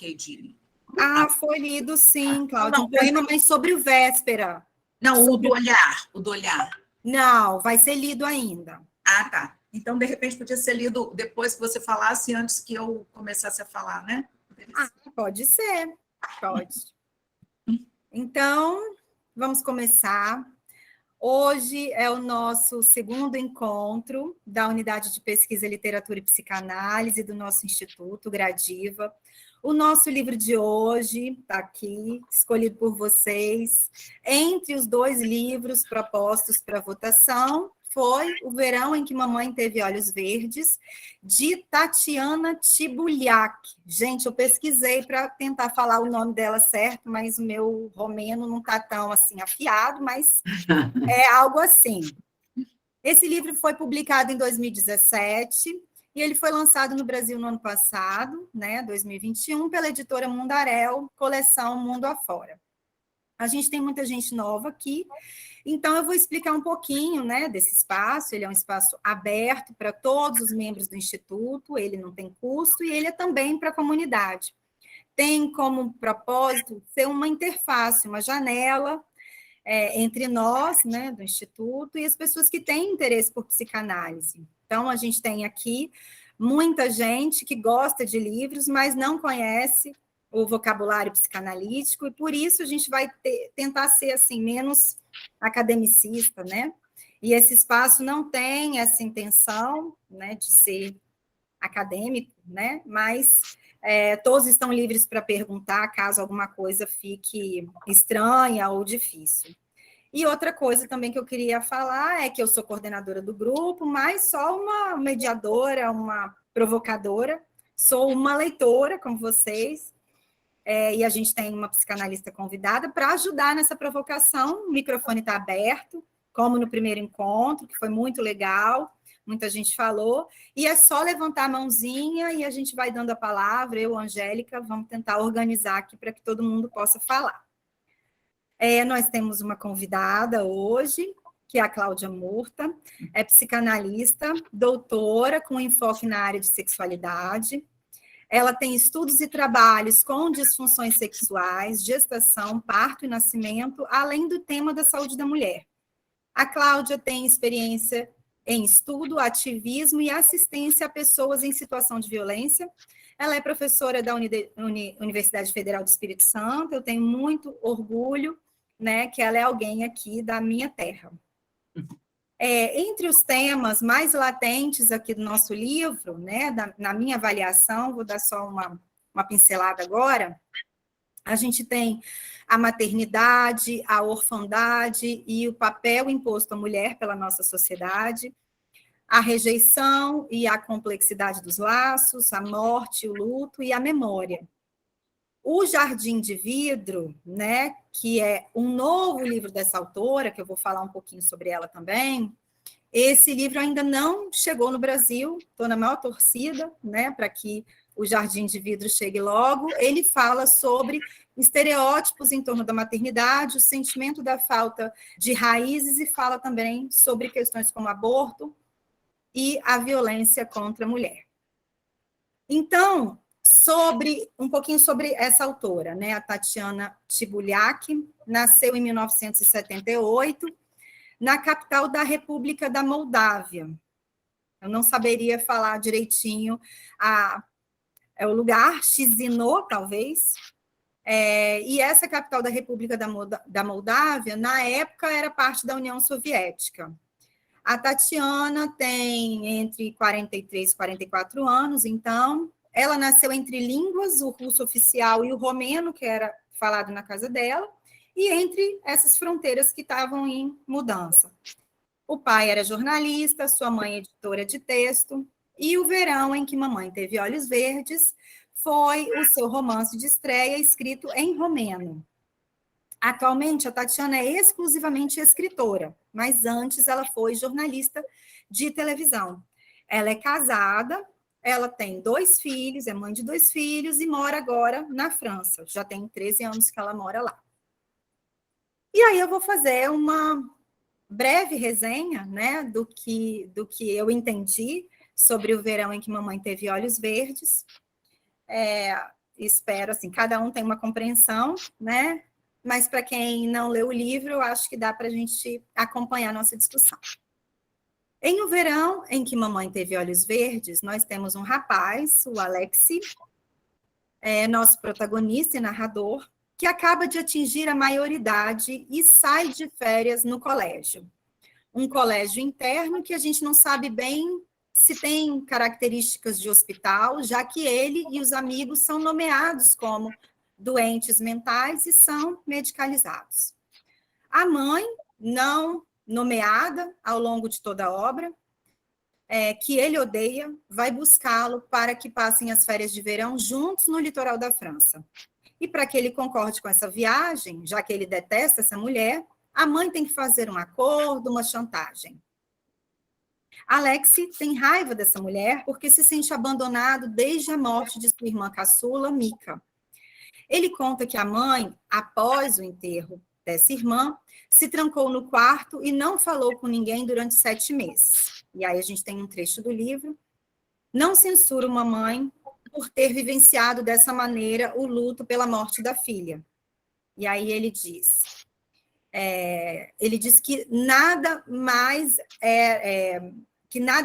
coloquei de... Foi lido sim, Cláudia. Não, Um poema, mas sobre o Véspera. Não, o do olhar. Não, vai ser lido ainda. Ah, tá. Então, de repente, podia ser lido depois que você falasse, antes que eu começasse a falar, né? Pode ser, pode. Então, vamos começar. Hoje é o nosso segundo encontro da Unidade de Pesquisa, Literatura e Psicanálise do nosso Instituto, Gradiva. O nosso livro de hoje está aqui, escolhido por vocês. Entre os 2 livros propostos para votação, foi O Verão em que Mamãe Teve Olhos Verdes, de Tatiana Tibuliak. Gente, eu pesquisei para tentar falar o nome dela certo, mas o meu romeno não está tão assim afiado, mas é algo assim. Esse livro foi publicado em 2017 e ele foi lançado no Brasil no ano passado, né, 2021, pela editora Mundaréu, coleção Mundo Afora. A gente tem muita gente nova aqui, então eu vou explicar um pouquinho, né, desse espaço. Ele é um espaço aberto para todos os membros do Instituto, ele não tem custo e ele é também para a comunidade. Tem como propósito ser uma interface, uma janela entre nós, né, do Instituto, e as pessoas que têm interesse por psicanálise. Então, a gente tem aqui muita gente que gosta de livros, mas não conhece o vocabulário psicanalítico, e por isso a gente vai tentar ser assim, menos academicista, né? E esse espaço não tem essa intenção, né, de ser acadêmico, né? Mas todos estão livres para perguntar, caso alguma coisa fique estranha ou difícil. E outra coisa também que eu queria falar é que eu sou coordenadora do grupo, mas só uma mediadora, uma provocadora. Sou uma leitora, como vocês, e a gente tem uma psicanalista convidada para ajudar nessa provocação. O microfone está aberto, como no primeiro encontro, que foi muito legal, muita gente falou, e é só levantar a mãozinha e a gente vai dando a palavra, eu, Angélica, vamos tentar organizar aqui para que todo mundo possa falar. Nós temos uma convidada hoje, que é a Cláudia Murta, é psicanalista, doutora, com enfoque na área de sexualidade. Ela tem estudos e trabalhos com disfunções sexuais, gestação, parto e nascimento, além do tema da saúde da mulher. A Cláudia tem experiência em estudo, ativismo e assistência a pessoas em situação de violência. Ela é professora da Universidade Federal do Espírito Santo. Eu tenho muito orgulho, né, que ela é alguém aqui da minha terra. Entre os temas mais latentes aqui do nosso livro, né, na minha avaliação, vou dar só uma pincelada agora, a gente tem a maternidade, a orfandade e o papel imposto à mulher pela nossa sociedade, a rejeição e a complexidade dos laços, a morte, o luto e a memória. O Jardim de Vidro, né, que é um novo livro dessa autora, que eu vou falar um pouquinho sobre ela também, esse livro ainda não chegou no Brasil, estou na maior torcida, né, para que o Jardim de Vidro chegue logo. Ele fala sobre estereótipos em torno da maternidade, o sentimento da falta de raízes, e fala também sobre questões como aborto e a violência contra a mulher. Então, um pouquinho sobre essa autora, né, a Tatiana Tibuliak, nasceu em 1978, na capital da República da Moldávia. Eu não saberia falar direitinho o lugar, Chisinau, talvez. E essa capital da República da Moldávia, na época, era parte da União Soviética. A Tatiana tem entre 43 e 44 anos, então, ela nasceu entre línguas, o russo oficial e o romeno, que era falado na casa dela, e entre essas fronteiras que estavam em mudança. O pai era jornalista, sua mãe editora de texto, e O Verão em que Mamãe Teve Olhos Verdes foi o seu romance de estreia, escrito em romeno. Atualmente, a Tatiana é exclusivamente escritora, mas antes ela foi jornalista de televisão. Ela é casada, ela tem 2 filhos, é mãe de 2 filhos e mora agora na França. Já tem 13 anos que ela mora lá. E aí eu vou fazer uma breve resenha, né, do que eu entendi sobre O Verão em que Mamãe Teve Olhos Verdes. espero, assim, cada um tem uma compreensão, né? Mas para quem não leu o livro, eu acho que dá para a gente acompanhar a nossa discussão. Em O Verão em que Mamãe Teve Olhos Verdes, nós temos um rapaz, o Alexi, nosso protagonista e narrador, que acaba de atingir a maioridade e sai de férias no colégio. Um colégio interno que a gente não sabe bem se tem características de hospital, já que ele e os amigos são nomeados como doentes mentais e são medicalizados. A mãe, não nomeada ao longo de toda a obra, que ele odeia, vai buscá-lo para que passem as férias de verão juntos no litoral da França. E para que ele concorde com essa viagem, já que ele detesta essa mulher, a mãe tem que fazer um acordo, uma chantagem. Alexi tem raiva dessa mulher porque se sente abandonado desde a morte de sua irmã caçula, Mika. Ele conta que a mãe, após o enterro dessa irmã, se trancou no quarto e não falou com ninguém durante 7 meses. E aí a gente tem um trecho do livro. Não censura uma mãe por ter vivenciado dessa maneira o luto pela morte da filha. E aí ele diz que nada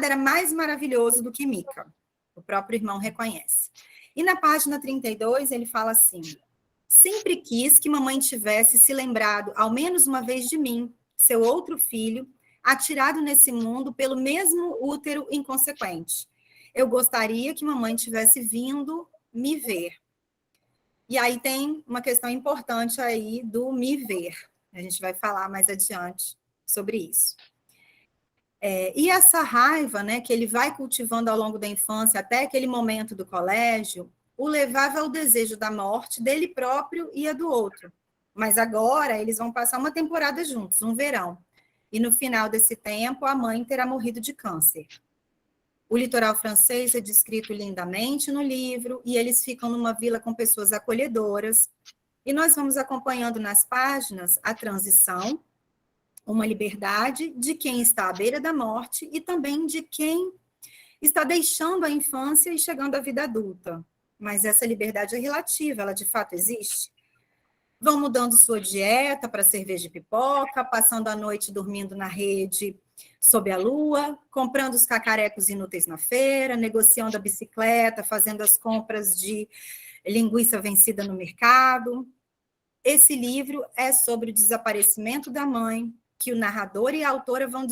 era mais maravilhoso do que Mika. O próprio irmão reconhece. E na página 32 ele fala assim: sempre quis que mamãe tivesse se lembrado ao menos uma vez de mim, seu outro filho, atirado nesse mundo pelo mesmo útero inconsequente. Eu gostaria que mamãe tivesse vindo me ver. E aí tem uma questão importante aí do me ver. A gente vai falar mais adiante sobre isso. E essa raiva, né, que ele vai cultivando ao longo da infância até aquele momento do colégio, o levava ao desejo da morte dele próprio e a do outro. Mas agora eles vão passar uma temporada juntos, um verão. E no final desse tempo, a mãe terá morrido de câncer. O litoral francês é descrito lindamente no livro, e eles ficam numa vila com pessoas acolhedoras. E nós vamos acompanhando nas páginas a transição, uma liberdade de quem está à beira da morte e também de quem está deixando a infância e chegando à vida adulta. Mas essa liberdade é relativa, ela de fato existe. Vão mudando sua dieta para cerveja e pipoca, passando a noite dormindo na rede sob a lua, comprando os cacarecos inúteis na feira, negociando a bicicleta, fazendo as compras de linguiça vencida no mercado. Esse livro é sobre o desaparecimento da mãe, que o narrador e a autora vão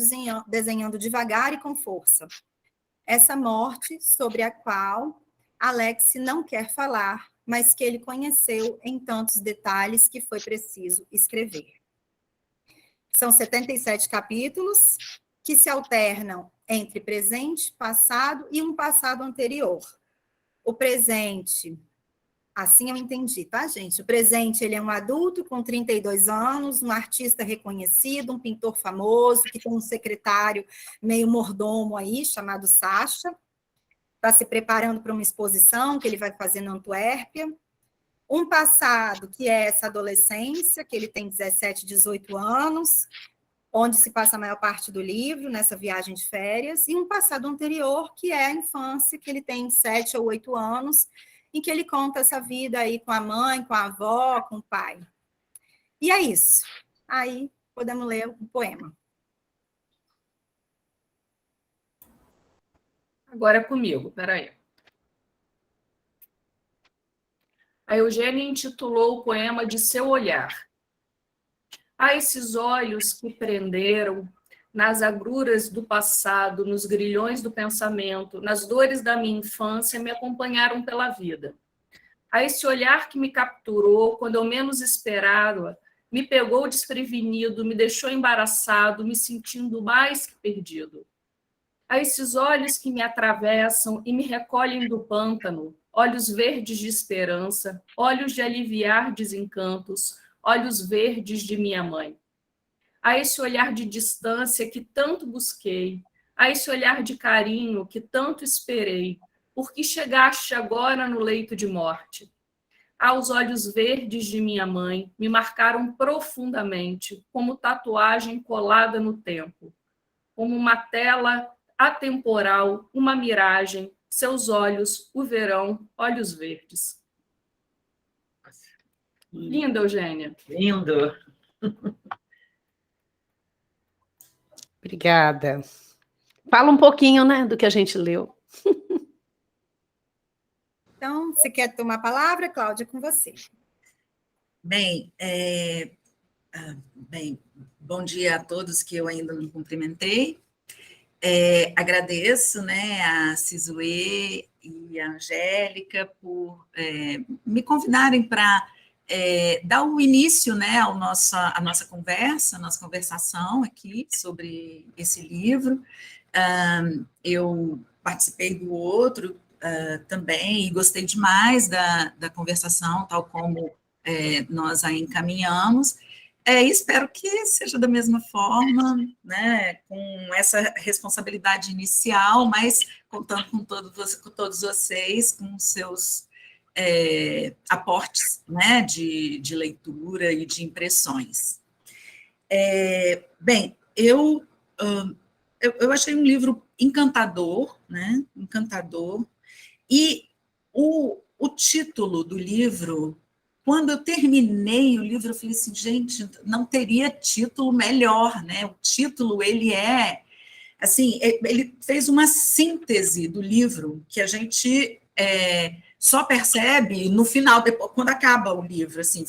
desenhando devagar e com força. Essa morte sobre a qual Alex não quer falar, mas que ele conheceu em tantos detalhes que foi preciso escrever. São 77 capítulos que se alternam entre presente, passado e um passado anterior. O presente, assim eu entendi, tá, gente? O presente, ele é um adulto com 32 anos, um artista reconhecido, um pintor famoso, que tem um secretário meio mordomo aí, chamado Sacha, está se preparando para uma exposição que ele vai fazer na Antuérpia. Um passado, que é essa adolescência, que ele tem 17, 18 anos, onde se passa a maior parte do livro, nessa viagem de férias, e um passado anterior, que é a infância, que ele tem 7 ou 8 anos, em que ele conta essa vida aí com a mãe, com a avó, com o pai. E é isso. Aí podemos ler o poema. Agora é comigo, peraí. A Eugênia intitulou o poema de Seu Olhar. Há esses olhos que prenderam nas agruras do passado, nos grilhões do pensamento, nas dores da minha infância, me acompanharam pela vida. Há esse olhar que me capturou quando eu menos esperava, me pegou desprevenido, me deixou embaraçado, me sentindo mais que perdido. Há esses olhos que me atravessam e me recolhem do pântano, olhos verdes de esperança, olhos de aliviar desencantos, olhos verdes de minha mãe. Há esse olhar de distância que tanto busquei, há esse olhar de carinho que tanto esperei, porque chegaste agora no leito de morte. Há os olhos verdes de minha mãe, me marcaram profundamente, como tatuagem colada no tempo, como uma tela atemporal, uma miragem, seus olhos, o verão, olhos verdes. Linda, Eugênia. Lindo. Obrigada. Fala um pouquinho, né, do que a gente leu. Então, você quer tomar a palavra, Cláudia, com você. Bem, bom dia a todos que eu ainda não cumprimentei. Agradeço, né, a Cisue e a Angélica por me convidarem para dar o início, né, à nossa conversa, à nossa conversação aqui sobre esse livro. Eu participei do outro também e gostei demais da conversação, tal como nós a encaminhamos. Espero que seja da mesma forma, né, com essa responsabilidade inicial, mas contando com todos vocês, com seus aportes, né, de leitura e de impressões. Bem, eu achei um livro encantador, né, encantador, e o título do livro, quando eu terminei o livro, eu falei assim, gente, não teria título melhor, né? O título, ele assim, ele fez uma síntese do livro que a gente só percebe no final, depois, quando acaba o livro, assim,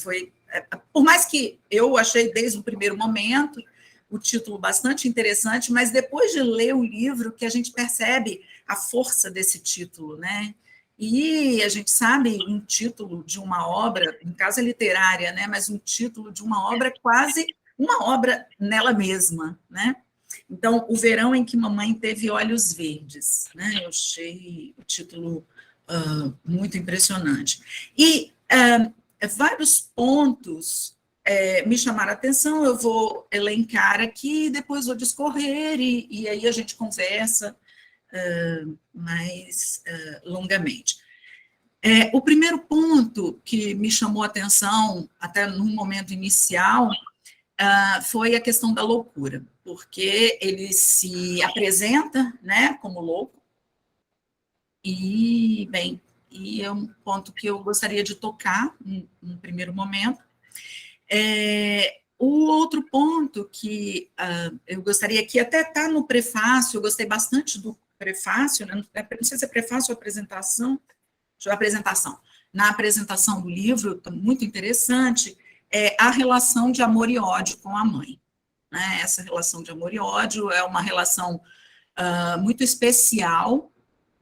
por mais que eu achei desde o primeiro momento o título bastante interessante, mas depois de ler o livro que a gente percebe a força desse título, né? E a gente sabe um título de uma obra, em caso é literária, né, mas um título de uma obra é quase uma obra nela mesma, né? Então, O Verão em que Mamãe Teve Olhos Verdes, né? Eu achei o título muito impressionante. E vários pontos me chamaram a atenção, eu vou elencar aqui, depois vou discorrer, e aí a gente conversa mais longamente. O primeiro ponto que me chamou a atenção, até no momento inicial, foi a questão da loucura, porque ele se apresenta, né, como louco, e é um ponto que eu gostaria de tocar no primeiro momento. O outro ponto que eu gostaria, que até está no prefácio, eu gostei bastante do prefácio, né? Não sei se é prefácio ou apresentação, na apresentação do livro, muito interessante, a relação de amor e ódio com a mãe, né? Essa relação de amor e ódio é uma relação muito especial,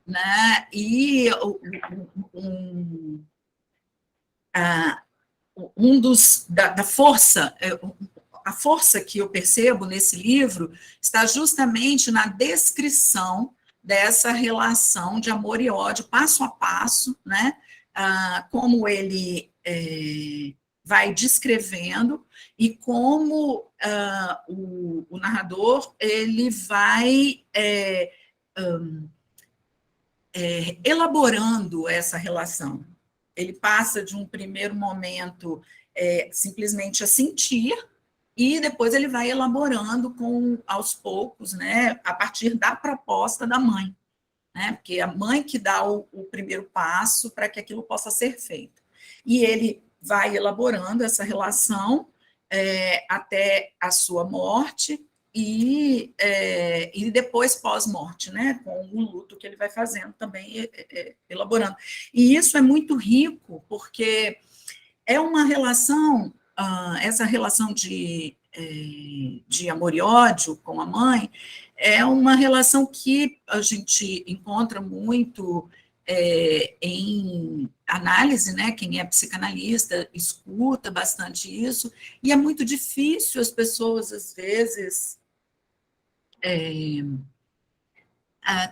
né? E da força, a força que eu percebo nesse livro está justamente na descrição dessa relação de amor e ódio, passo a passo, né? Como ele vai descrevendo e como o narrador ele vai elaborando essa relação. Ele passa de um primeiro momento simplesmente a sentir, e depois ele vai elaborando aos poucos, né, a partir da proposta da mãe, né, porque é a mãe que dá o primeiro passo para que aquilo possa ser feito. E ele vai elaborando essa relação até a sua morte, e depois pós-morte, né, com o luto que ele vai fazendo também, elaborando. E isso é muito rico, porque é uma relação, essa relação de amor e ódio com a mãe, é uma relação que a gente encontra muito em análise, né? Quem é psicanalista escuta bastante isso, e é muito difícil as pessoas, às vezes,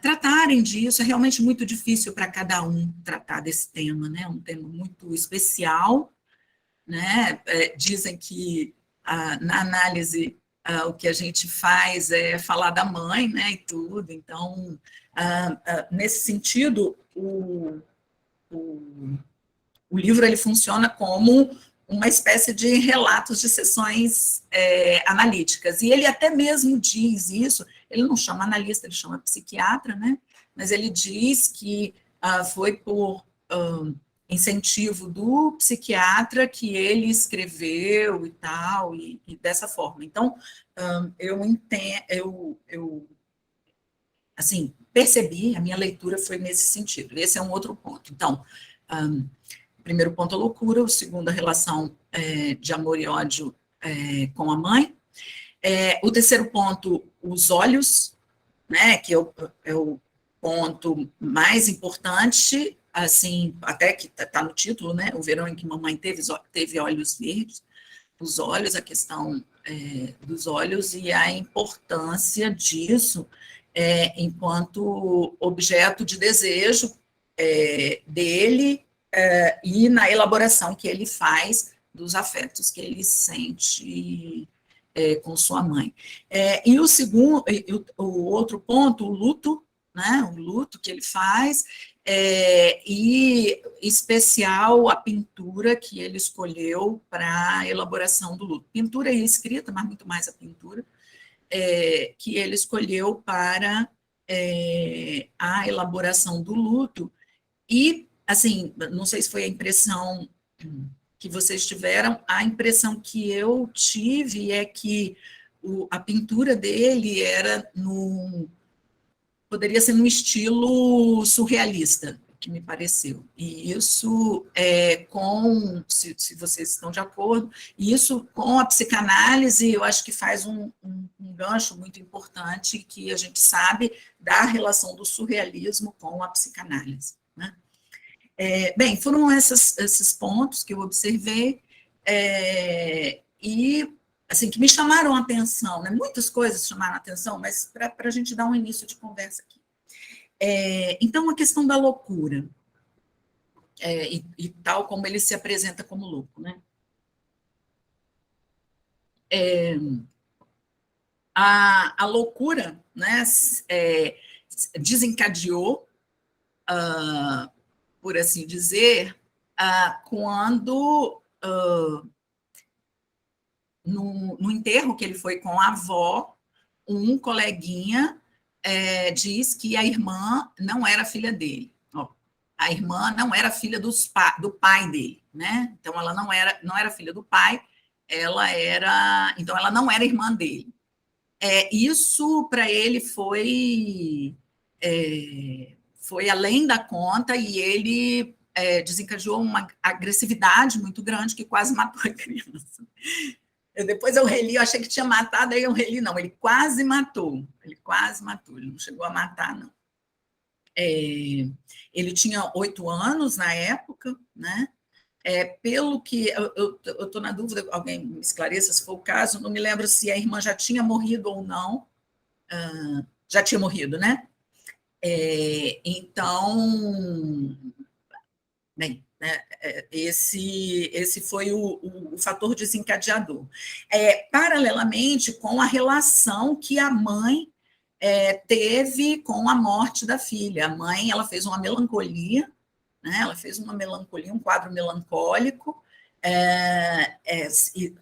tratarem disso, é realmente muito difícil para cada um tratar desse tema, né? Um tema muito especial, né? Dizem que na análise o que a gente faz é falar da mãe, né, e tudo, então, nesse sentido, o livro ele funciona como uma espécie de relatos de sessões analíticas, e ele até mesmo diz isso, ele não chama analista, ele chama psiquiatra, né, mas ele diz que foi por incentivo do psiquiatra que ele escreveu e tal, e dessa forma. Então, eu entendo, assim, percebi, a minha leitura foi nesse sentido. Esse é um outro ponto. Então, o primeiro ponto, a loucura, o segundo, a relação de amor e ódio com a mãe. O terceiro ponto, os olhos, né, que é o ponto mais importante, assim, até que está no título, né, o verão em que mamãe teve olhos verdes, os olhos, a questão dos olhos e a importância disso enquanto objeto de desejo dele e na elaboração que ele faz dos afetos que ele sente com sua mãe. E o segundo, o outro ponto, o luto, né, o luto que ele faz, e especial a pintura que ele escolheu para a elaboração do luto. Pintura e escrita, mas muito mais a pintura, que ele escolheu para a elaboração do luto. E, assim, não sei se foi a impressão que vocês tiveram, a impressão que eu tive é que a pintura dele era poderia ser num estilo surrealista, que me pareceu. E isso se vocês estão de acordo, isso com a psicanálise, eu acho que faz um gancho muito importante que a gente sabe da relação do surrealismo com a psicanálise, né? Bem, foram esses pontos que eu observei, e assim, que me chamaram a atenção, né? Muitas coisas chamaram a atenção, mas para a gente dar um início de conversa aqui. Então, a questão da loucura, e tal como ele se apresenta como louco, né? A loucura, né, desencadeou, por assim dizer, quando, no enterro que ele foi com a avó, um coleguinha diz que a irmã não era filha dele. A irmã não era filha do pai dele, né? Então, ela não era filha do pai, então, ela não era irmã dele. Isso, para ele, foi além da conta, e ele desencadeou uma agressividade muito grande que quase matou a criança. Depois eu reli, eu achei que tinha matado, aí eu reli, não, ele quase matou, ele não chegou a matar, não. Ele tinha 8 anos na época, né? Pelo que, eu estou na dúvida, alguém me esclareça se for o caso, não me lembro se a irmã já tinha morrido ou não, já tinha morrido, né? Então, bem, esse foi o fator desencadeador. Paralelamente com a relação que a mãe teve com a morte da filha. A mãe, ela fez uma melancolia, né? Ela fez uma melancolia, um quadro melancólico,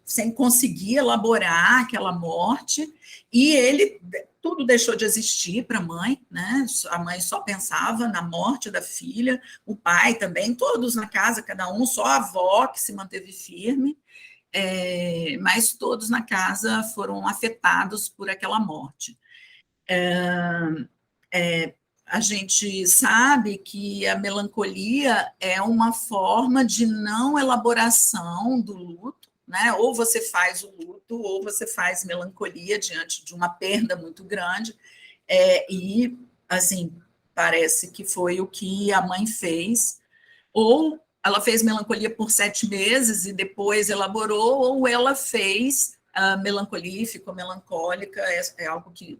sem conseguir elaborar aquela morte, e tudo deixou de existir para a mãe, né? A mãe só pensava na morte da filha, o pai também, todos na casa, cada um, só a avó que se manteve firme, mas todos na casa foram afetados por aquela morte. A gente sabe que a melancolia é uma forma de não elaboração do luto, né? Ou você faz o luto, ou você faz melancolia diante de uma perda muito grande, e, assim, parece que foi o que a mãe fez, ou ela fez melancolia por 7 meses e depois elaborou, ou ela fez a melancolia e ficou melancólica, é algo que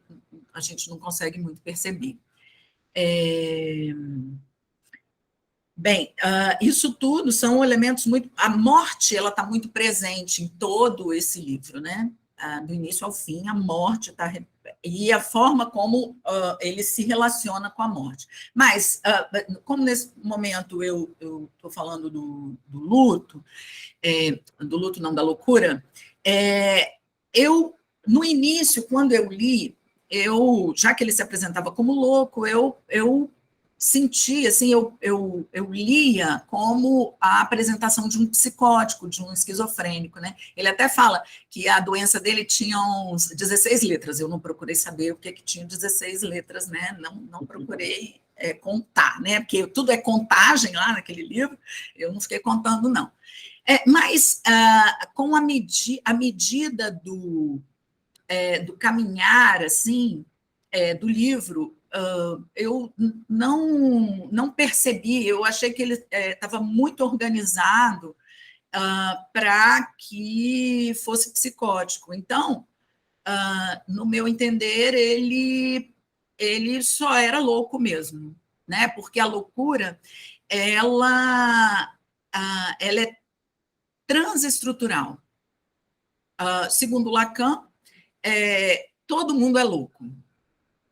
a gente não consegue muito perceber. Bem, isso tudo são elementos muito... A morte, ela está muito presente em todo esse livro, né? Do início ao fim, a morte está... E a forma como ele se relaciona com a morte. Mas, como nesse momento eu estou falando do luto não, da loucura, no início, quando eu li, já que ele se apresentava como louco, eu senti, assim, eu lia como a apresentação de um psicótico, de um esquizofrênico, né? Ele até fala que a doença dele tinha uns 16 letras, eu não procurei saber o que tinha 16 letras, né? Não procurei contar, né? Porque tudo é contagem lá naquele livro, eu não fiquei contando, não. Mas, com a medida do caminhar, assim, do livro, eu não percebi, eu achei que ele estava muito organizado para que fosse psicótico. Então, no meu entender, ele só era louco mesmo, né? Porque a loucura, ela é transestrutural. Segundo Lacan, todo mundo é louco.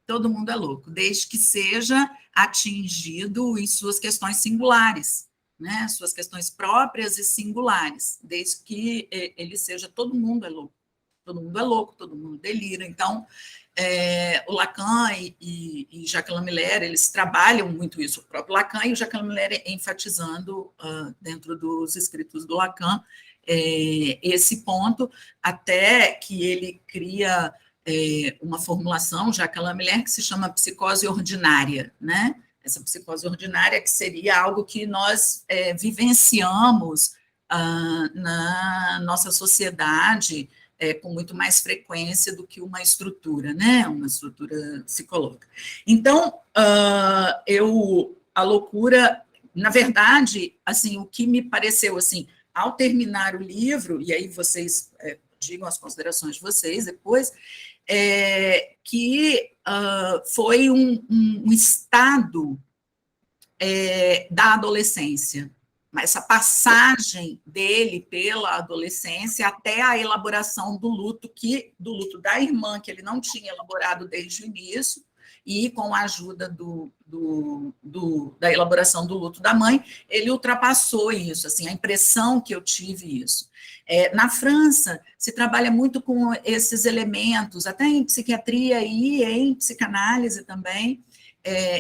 Todo mundo é louco, desde que seja atingido em suas questões singulares, né? Suas questões próprias e singulares, desde que ele seja, todo mundo é louco. Todo mundo é louco, todo mundo delira. Então, o Lacan e Jacques Lamelaire, eles trabalham muito isso. O próprio Lacan e o Jacques Lamelaire enfatizando dentro dos escritos do Lacan esse ponto, até que ele cria uma formulação, Jacques Lamelaire, que se chama psicose ordinária, né? Essa psicose ordinária que seria algo que nós vivenciamos na nossa sociedade com muito mais frequência do que uma estrutura, né? Uma estrutura psicológica. Então, a loucura, na verdade, assim, o que me pareceu, assim, ao terminar o livro, e aí vocês digam as considerações de vocês depois, que foi um estado da adolescência, mas essa passagem dele pela adolescência até a elaboração do luto da irmã, que ele não tinha elaborado desde o início, e com a ajuda da elaboração do luto da mãe, ele ultrapassou isso, assim, a impressão que eu tive isso. Na França, se trabalha muito com esses elementos, até em psiquiatria e em psicanálise também,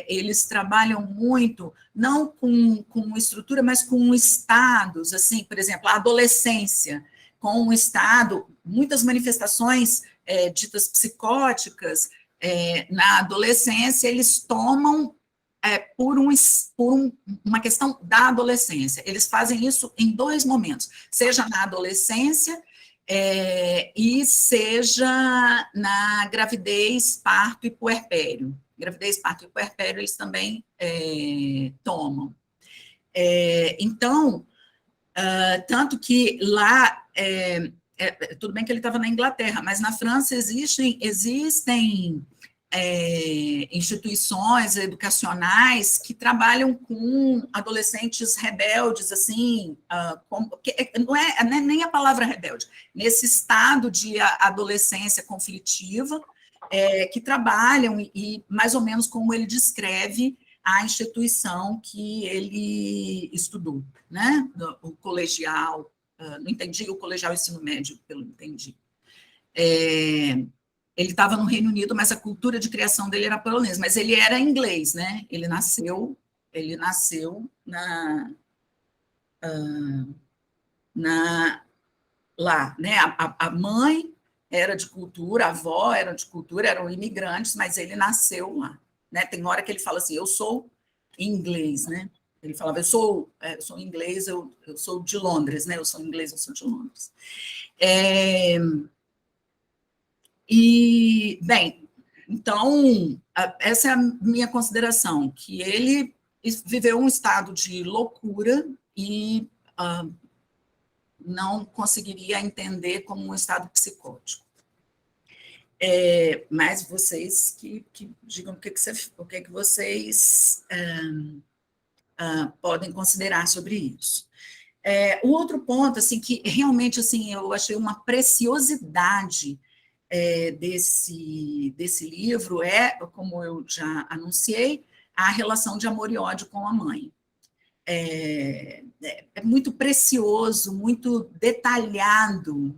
eles trabalham muito, não com estrutura, mas com estados, assim, por exemplo, a adolescência, com um estado, muitas manifestações ditas psicóticas, na adolescência, eles tomam por uma questão da adolescência. Eles fazem isso em 2 momentos, seja na adolescência e seja na gravidez, parto e puerpério. Gravidez, parto e puerpério, eles também tomam. Então, tanto que lá, tudo bem que ele estava na Inglaterra, mas na França existem instituições educacionais que trabalham com adolescentes rebeldes, assim, não é nem a palavra rebelde, nesse estado de adolescência conflitiva, que trabalham, e mais ou menos como ele descreve a instituição que ele estudou, né? O colegial, não entendi, o colegial ensino médio, pelo que entendi. Ele estava no Reino Unido, mas a cultura de criação dele era polonesa, mas ele era inglês, né? Ele nasceu lá, né? A mãe era de cultura, a avó era de cultura, eram imigrantes, mas ele nasceu lá, né? Tem hora que ele fala assim, eu sou inglês, né? Ele falava, eu sou inglês, eu sou de Londres, né? Eu sou inglês, eu sou de Londres. E, bem, então, essa é a minha consideração, que ele viveu um estado de loucura e não conseguiria entender como um estado psicótico. Mas vocês que digam o que vocês podem considerar sobre isso. O outro ponto, assim, que realmente, assim, eu achei uma preciosidade desse livro como eu já anunciei, a relação de amor e ódio com a mãe. É muito precioso, muito detalhado,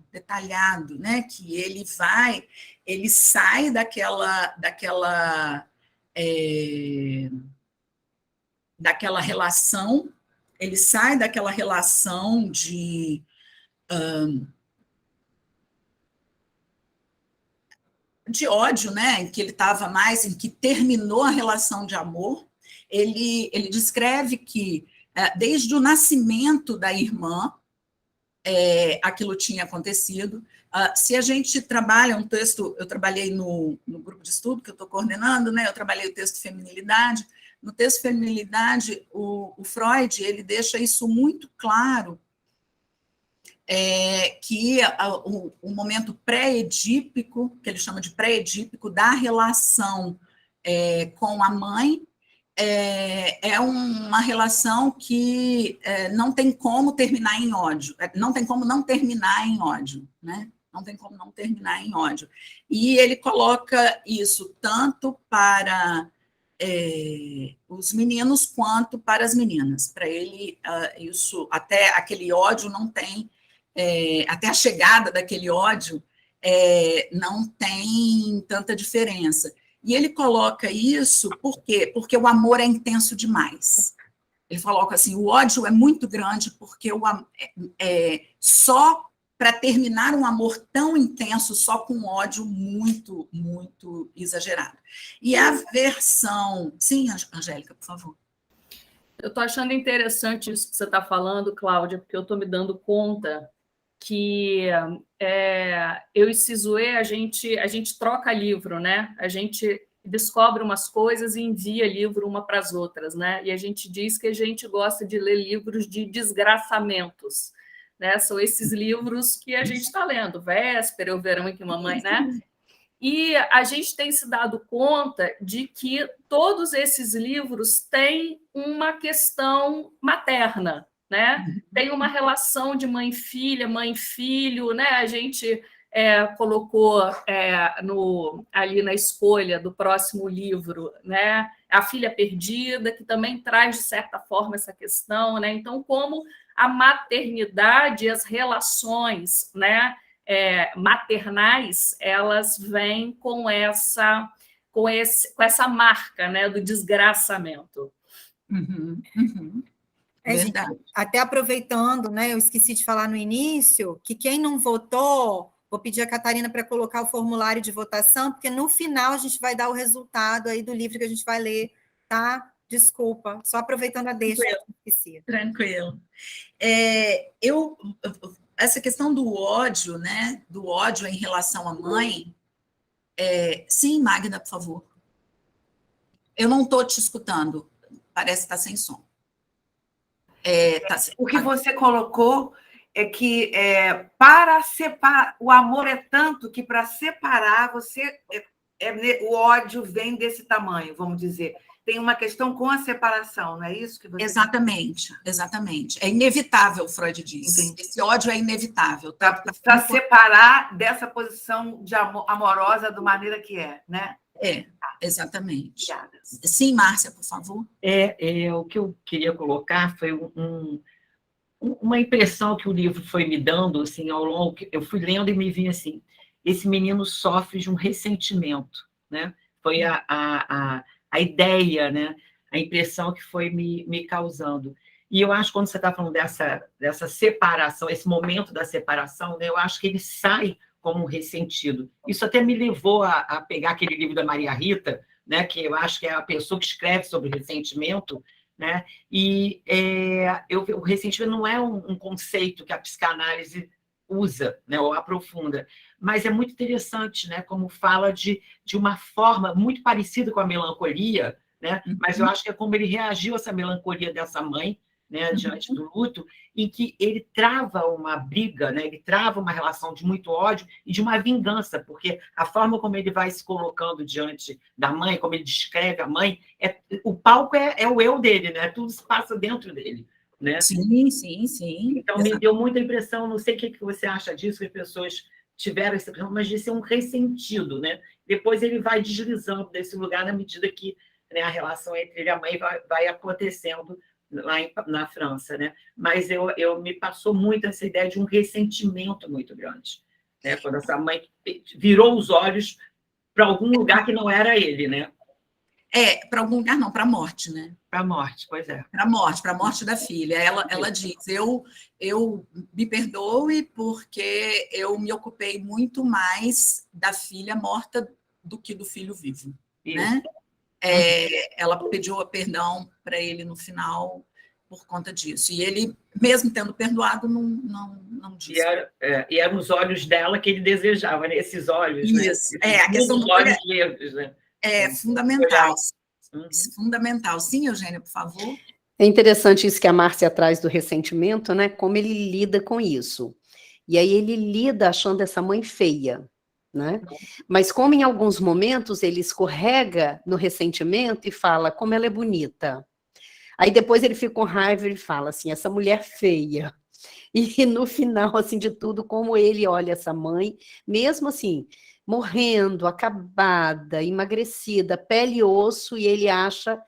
né? Que ele sai daquela daquela relação, ele sai daquela relação de ódio, né, em que ele estava mais, em que terminou a relação de amor. Ele descreve que, desde o nascimento da irmã, aquilo tinha acontecido. Se a gente trabalha um texto, eu trabalhei no grupo de estudo que eu estou coordenando, né, eu trabalhei o texto Feminilidade. No texto Feminilidade, o Freud ele deixa isso muito claro, que o momento pré-edípico, que ele chama de pré-edípico, da relação com a mãe, é uma relação que não tem como terminar em ódio, não tem como não terminar em ódio, né? Não tem como não terminar em ódio. E ele coloca isso tanto para os meninos quanto para as meninas. Para ele, isso, até aquele ódio não tem, até a chegada daquele ódio, não tem tanta diferença. E ele coloca isso por quê? Porque o amor é intenso demais. Ele coloca assim, o ódio é muito grande porque só para terminar um amor tão intenso, só com ódio muito, muito exagerado. E a versão... Sim, Angélica, por favor. Eu estou achando interessante isso que você está falando, Cláudia, porque eu estou me dando conta que eu e Sizue, a gente troca livro, né? A gente descobre umas coisas e envia livro uma para as outras, né? E a gente diz que a gente gosta de ler livros de desgraçamentos, né? São esses livros que a gente está lendo, Véspera, O Verão em que Mamãe, né? E a gente tem se dado conta de que todos esses livros têm uma questão materna, né? Tem uma relação de mãe-filha, mãe-filho, né? A gente colocou ali na escolha do próximo livro, né? A Filha Perdida, que também traz, de certa forma, essa questão, né? Então, como a maternidade e as relações, né, maternais, elas vêm com essa marca, né, do desgraçamento. Gente, até aproveitando, né, eu esqueci de falar no início, que quem não votou, vou pedir a Catarina para colocar o formulário de votação, porque no final a gente vai dar o resultado aí do livro que a gente vai ler, tá? Desculpa, só aproveitando a deixa. Tranquilo. Essa questão do ódio, né, do ódio em relação à mãe, sim, Magda, por favor. Eu não estou te escutando, parece que está sem som. O que você colocou é que para separar, o amor é tanto que para separar o ódio vem desse tamanho, vamos dizer. Tem uma questão com a separação, não é isso que você... Exatamente. É inevitável, Freud diz. Entendi. Esse ódio é inevitável. Para separar dessa posição de amorosa da maneira que é, né? Exatamente. Obrigada. Sim, Márcia, por favor. O que eu queria colocar foi uma impressão que o livro foi me dando, assim, ao longo, eu fui lendo e me vi assim, esse menino sofre de um ressentimento, né? Foi a ideia, né? A impressão que foi me causando. E eu acho que quando você está falando dessa separação, esse momento da separação, né? Eu acho que ele sai como um ressentido. Isso até me levou a pegar aquele livro da Maria Rita, né? Que eu acho que é a pessoa que escreve sobre ressentimento, né? E o ressentimento não é um conceito que a psicanálise usa, né, ou aprofunda, mas é muito interessante, né, como fala de uma forma muito parecida com a melancolia, né, mas eu acho que é como ele reagiu a essa melancolia dessa mãe, né, diante do luto, em que ele trava uma briga, né, ele trava uma relação de muito ódio e de uma vingança, porque a forma como ele vai se colocando diante da mãe, como ele descreve a mãe, o palco é o eu dele, né, tudo se passa dentro dele. Né? Sim. Então, me deu muita impressão, não sei o que você acha disso, que as pessoas tiveram essa impressão, mas de ser um ressentido, né? Depois ele vai deslizando desse lugar na medida que, né, a relação entre ele e a mãe vai acontecendo lá na França, né? Mas me passou muito essa ideia de um ressentimento muito grande, né? Quando essa mãe virou os olhos para algum lugar que não era ele, né? Para algum lugar não, para a morte, né? Para a morte, pois é. Para a morte da filha. Ela diz, eu me perdoe porque eu me ocupei muito mais da filha morta do que do filho vivo, né? Ela pediu perdão para ele no final por conta disso. E ele, mesmo tendo perdoado, não disse. E eram os olhos dela que ele desejava, né? Esses olhos, isso, né? A questão dos olhos verdes, né? É fundamental. Fundamental. Sim, Eugênia, por favor. É interessante isso que a Márcia traz do ressentimento, né? Como ele lida com isso. E aí ele lida achando essa mãe feia, né? Mas como em alguns momentos ele escorrega no ressentimento e fala como ela é bonita. Aí depois ele fica com raiva e fala assim, essa mulher feia. E no final, assim, de tudo, como ele olha essa mãe, mesmo assim, morrendo, acabada, emagrecida, pele e osso, e ele acha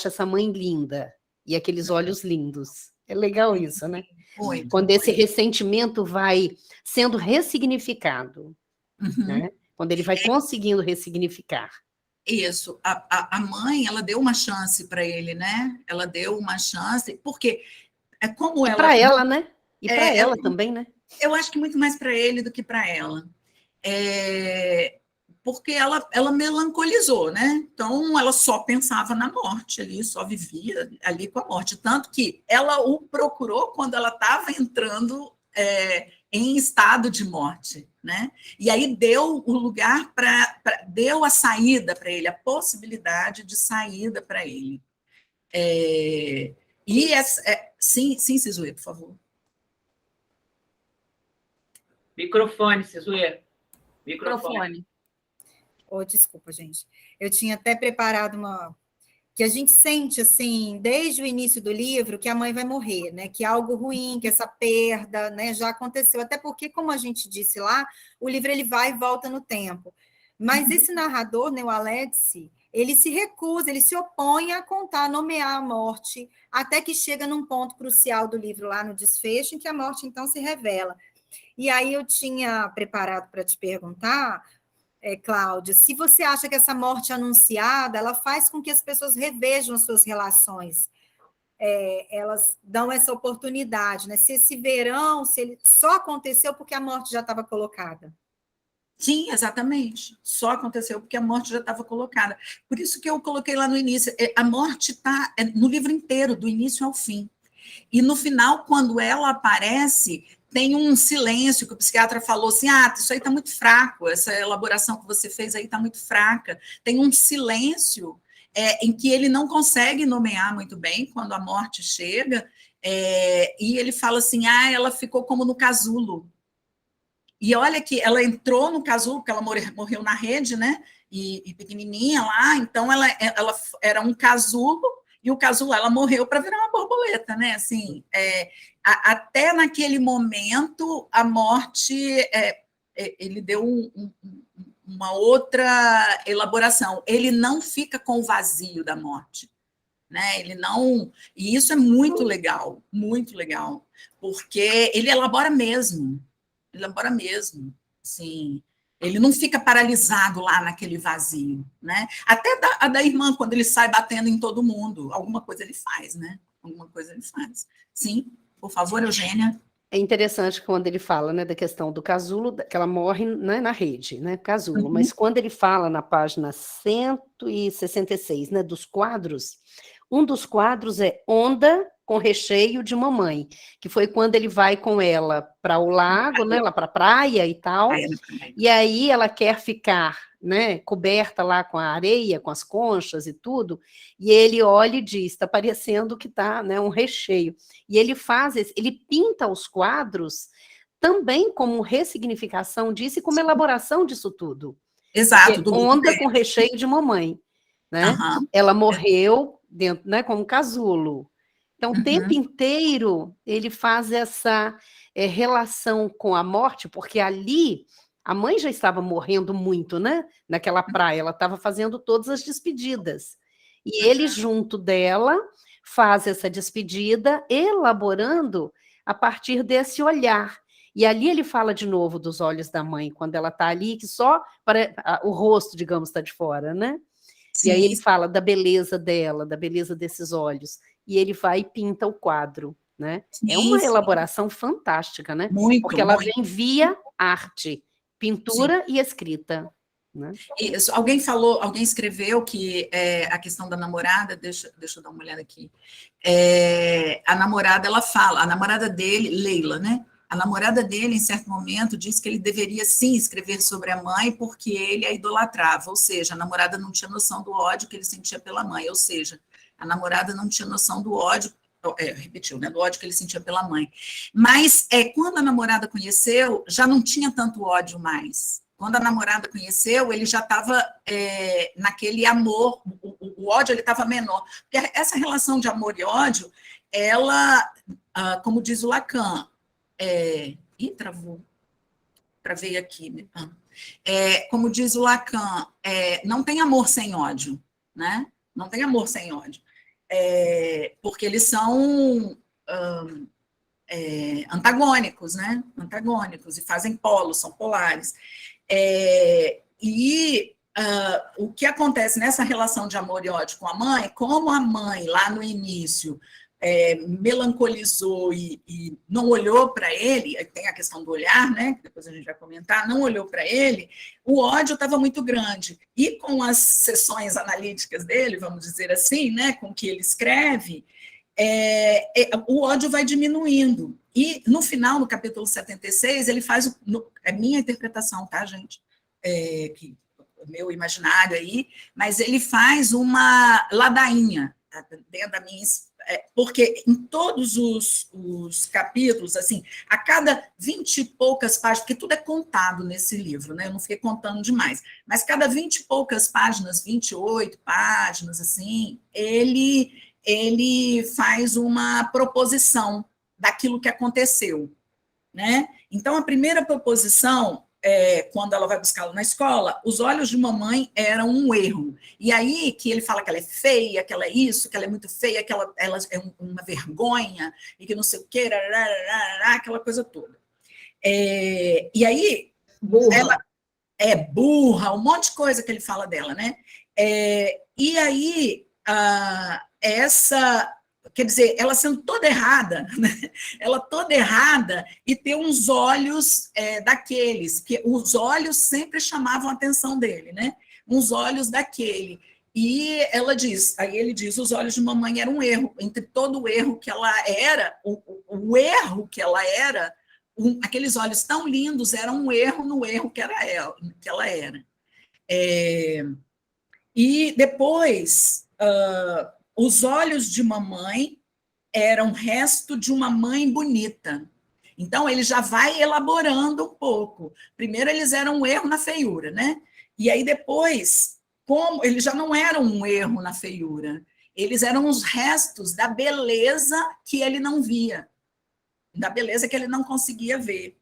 essa mãe linda, e aqueles olhos lindos. É legal isso, né? Muito, quando esse ressentimento vai sendo ressignificado, né? Quando ele vai conseguindo ressignificar. Isso. A mãe, ela deu uma chance para ele, né? Ela deu uma chance, porque é como ela... Para ela, né? E para ela também, né? Eu acho que muito mais para ele do que para ela. Porque ela melancolizou, né? Então, ela só pensava na morte ali, só vivia ali com a morte. Tanto que ela o procurou quando ela estava entrando em estado de morte, né? E aí deu o lugar deu a saída para ele, a possibilidade de saída para ele. Sim, Sizuê, por favor. Microfone, Sizuê. Microfone. Desculpa, gente. Eu tinha até preparado que a gente sente, assim, desde o início do livro, que a mãe vai morrer, né? Que é algo ruim, que essa perda, né, já aconteceu. Até porque, como a gente disse lá, o livro ele vai e volta no tempo. Mas esse narrador, né, o Alédice, ele se recusa, ele se opõe a contar, a nomear a morte, até que chega num ponto crucial do livro, lá no desfecho, em que a morte, então, se revela. E aí eu tinha preparado para te perguntar... Cláudia, se você acha que essa morte anunciada, ela faz com que as pessoas revejam as suas relações, elas dão essa oportunidade, né? Se esse verão, se ele só aconteceu porque a morte já estava colocada. Sim, exatamente. Só aconteceu porque a morte já estava colocada. Por isso que eu coloquei lá no início, a morte está no livro inteiro, do início ao fim. E no final, quando ela aparece, tem um silêncio que o psiquiatra falou assim, isso aí está muito fraco, essa elaboração que você fez aí está muito fraca. Tem um silêncio em que ele não consegue nomear muito bem quando a morte chega, e ele fala assim, ela ficou como no casulo. E olha que ela entrou no casulo, porque ela morreu na rede, né? E pequenininha lá, então ela era um casulo, e o casulo, ela morreu para virar uma borboleta, né? Assim, até naquele momento, a morte, ele deu uma outra elaboração. Ele não fica com o vazio da morte, né? Ele não... E isso é muito legal, porque ele elabora mesmo, sim. Ele não fica paralisado lá naquele vazio, né? Até a da irmã, quando ele sai batendo em todo mundo, alguma coisa ele faz, né? Sim, por favor, Eugênia. É interessante quando ele fala, né, da questão do casulo, que ela morre, né, na rede, né, casulo, mas quando ele fala na página 166, né, dos quadros, um dos quadros é Onda com recheio de mamãe, que foi quando ele vai com ela para o lago, né, lá para a praia e tal, e aí ela quer ficar, né, coberta lá com a areia, com as conchas e tudo, e ele olha e diz, está parecendo que está, né, um recheio, e ele ele pinta os quadros também como ressignificação disso e como elaboração disso tudo. Exato. Onda com recheio de mamãe, né, ela morreu dentro, né, como casulo. Então, o tempo inteiro, ele faz essa relação com a morte, porque ali, a mãe já estava morrendo muito, né? Naquela praia, ela estava fazendo todas as despedidas. E ele, junto dela, faz essa despedida, elaborando a partir desse olhar. E ali ele fala de novo dos olhos da mãe, quando ela está ali, que só o rosto, digamos, está de fora, né? E aí Sim. ele fala da beleza dela, da beleza desses olhos. E ele vai e pinta o quadro, né? É uma Sim, elaboração fantástica, né? muito, Porque ela muito. vem via arte, pintura e escrita, né? Isso. Alguém escreveu que a questão da namorada, deixa eu dar uma olhada aqui. A namorada, ela fala, a namorada dele, Leila, né? A namorada dele, em certo momento, disse que ele deveria, sim, escrever sobre a mãe porque ele a idolatrava, ou seja, a namorada não tinha noção do ódio que ele sentia pela mãe, ou seja, a namorada não tinha noção do ódio, repetiu, né, do ódio que ele sentia pela mãe. Mas quando a namorada conheceu, já não tinha tanto ódio mais. Quando a namorada conheceu, ele já estava naquele amor, o ódio ele estava menor. Porque essa relação de amor e ódio, ela, como diz o Lacan, travou. Travei aqui. Como diz o Lacan, não tem amor sem ódio, né? Não tem amor sem ódio. Porque eles são antagônicos, né? Antagônicos, e fazem polos, são polares. O que acontece nessa relação de amor e ódio com a mãe, como a mãe, lá no início, melancolizou e não olhou para ele, tem a questão do olhar, né, que depois a gente vai comentar, não olhou para ele, o ódio estava muito grande. E com as sessões analíticas dele, vamos dizer assim, né, com que ele escreve, o ódio vai diminuindo. E, no final, no capítulo 76, ele faz, é minha interpretação, tá, gente? Que meu imaginário aí, mas ele faz uma ladainha, tá, dentro da minha... porque em todos os capítulos, assim, a cada 20 e poucas páginas, porque tudo é contado nesse livro, né? Eu não fiquei contando demais, mas cada 20 e poucas páginas, 28 páginas, assim, ele faz uma proposição daquilo que aconteceu, né? Então, a primeira proposição, quando ela vai buscá-lo na escola, os olhos de mamãe eram um erro. E aí que ele fala que ela é feia, que ela é isso, que ela é muito feia, que ela é uma vergonha, e que não sei o quê, aquela coisa toda. E aí... Burra. Ela é burra, um monte de coisa que ele fala dela, né? E aí, quer dizer, ela sendo toda errada, né? Ela toda errada e ter uns olhos daqueles, que os olhos sempre chamavam a atenção dele, né? Uns olhos daquele. E ela diz, aí ele diz, os olhos de mamãe eram um erro, entre todo o erro que ela era, o erro que ela era, aqueles olhos tão lindos eram um erro no erro que ela era. E depois... os olhos de mamãe eram resto de uma mãe bonita. Então, ele já vai elaborando um pouco. Primeiro, eles eram um erro na feiura, né? E aí, depois, como eles já não eram um erro na feiura, eles eram os restos da beleza que ele não via, da beleza que ele não conseguia ver.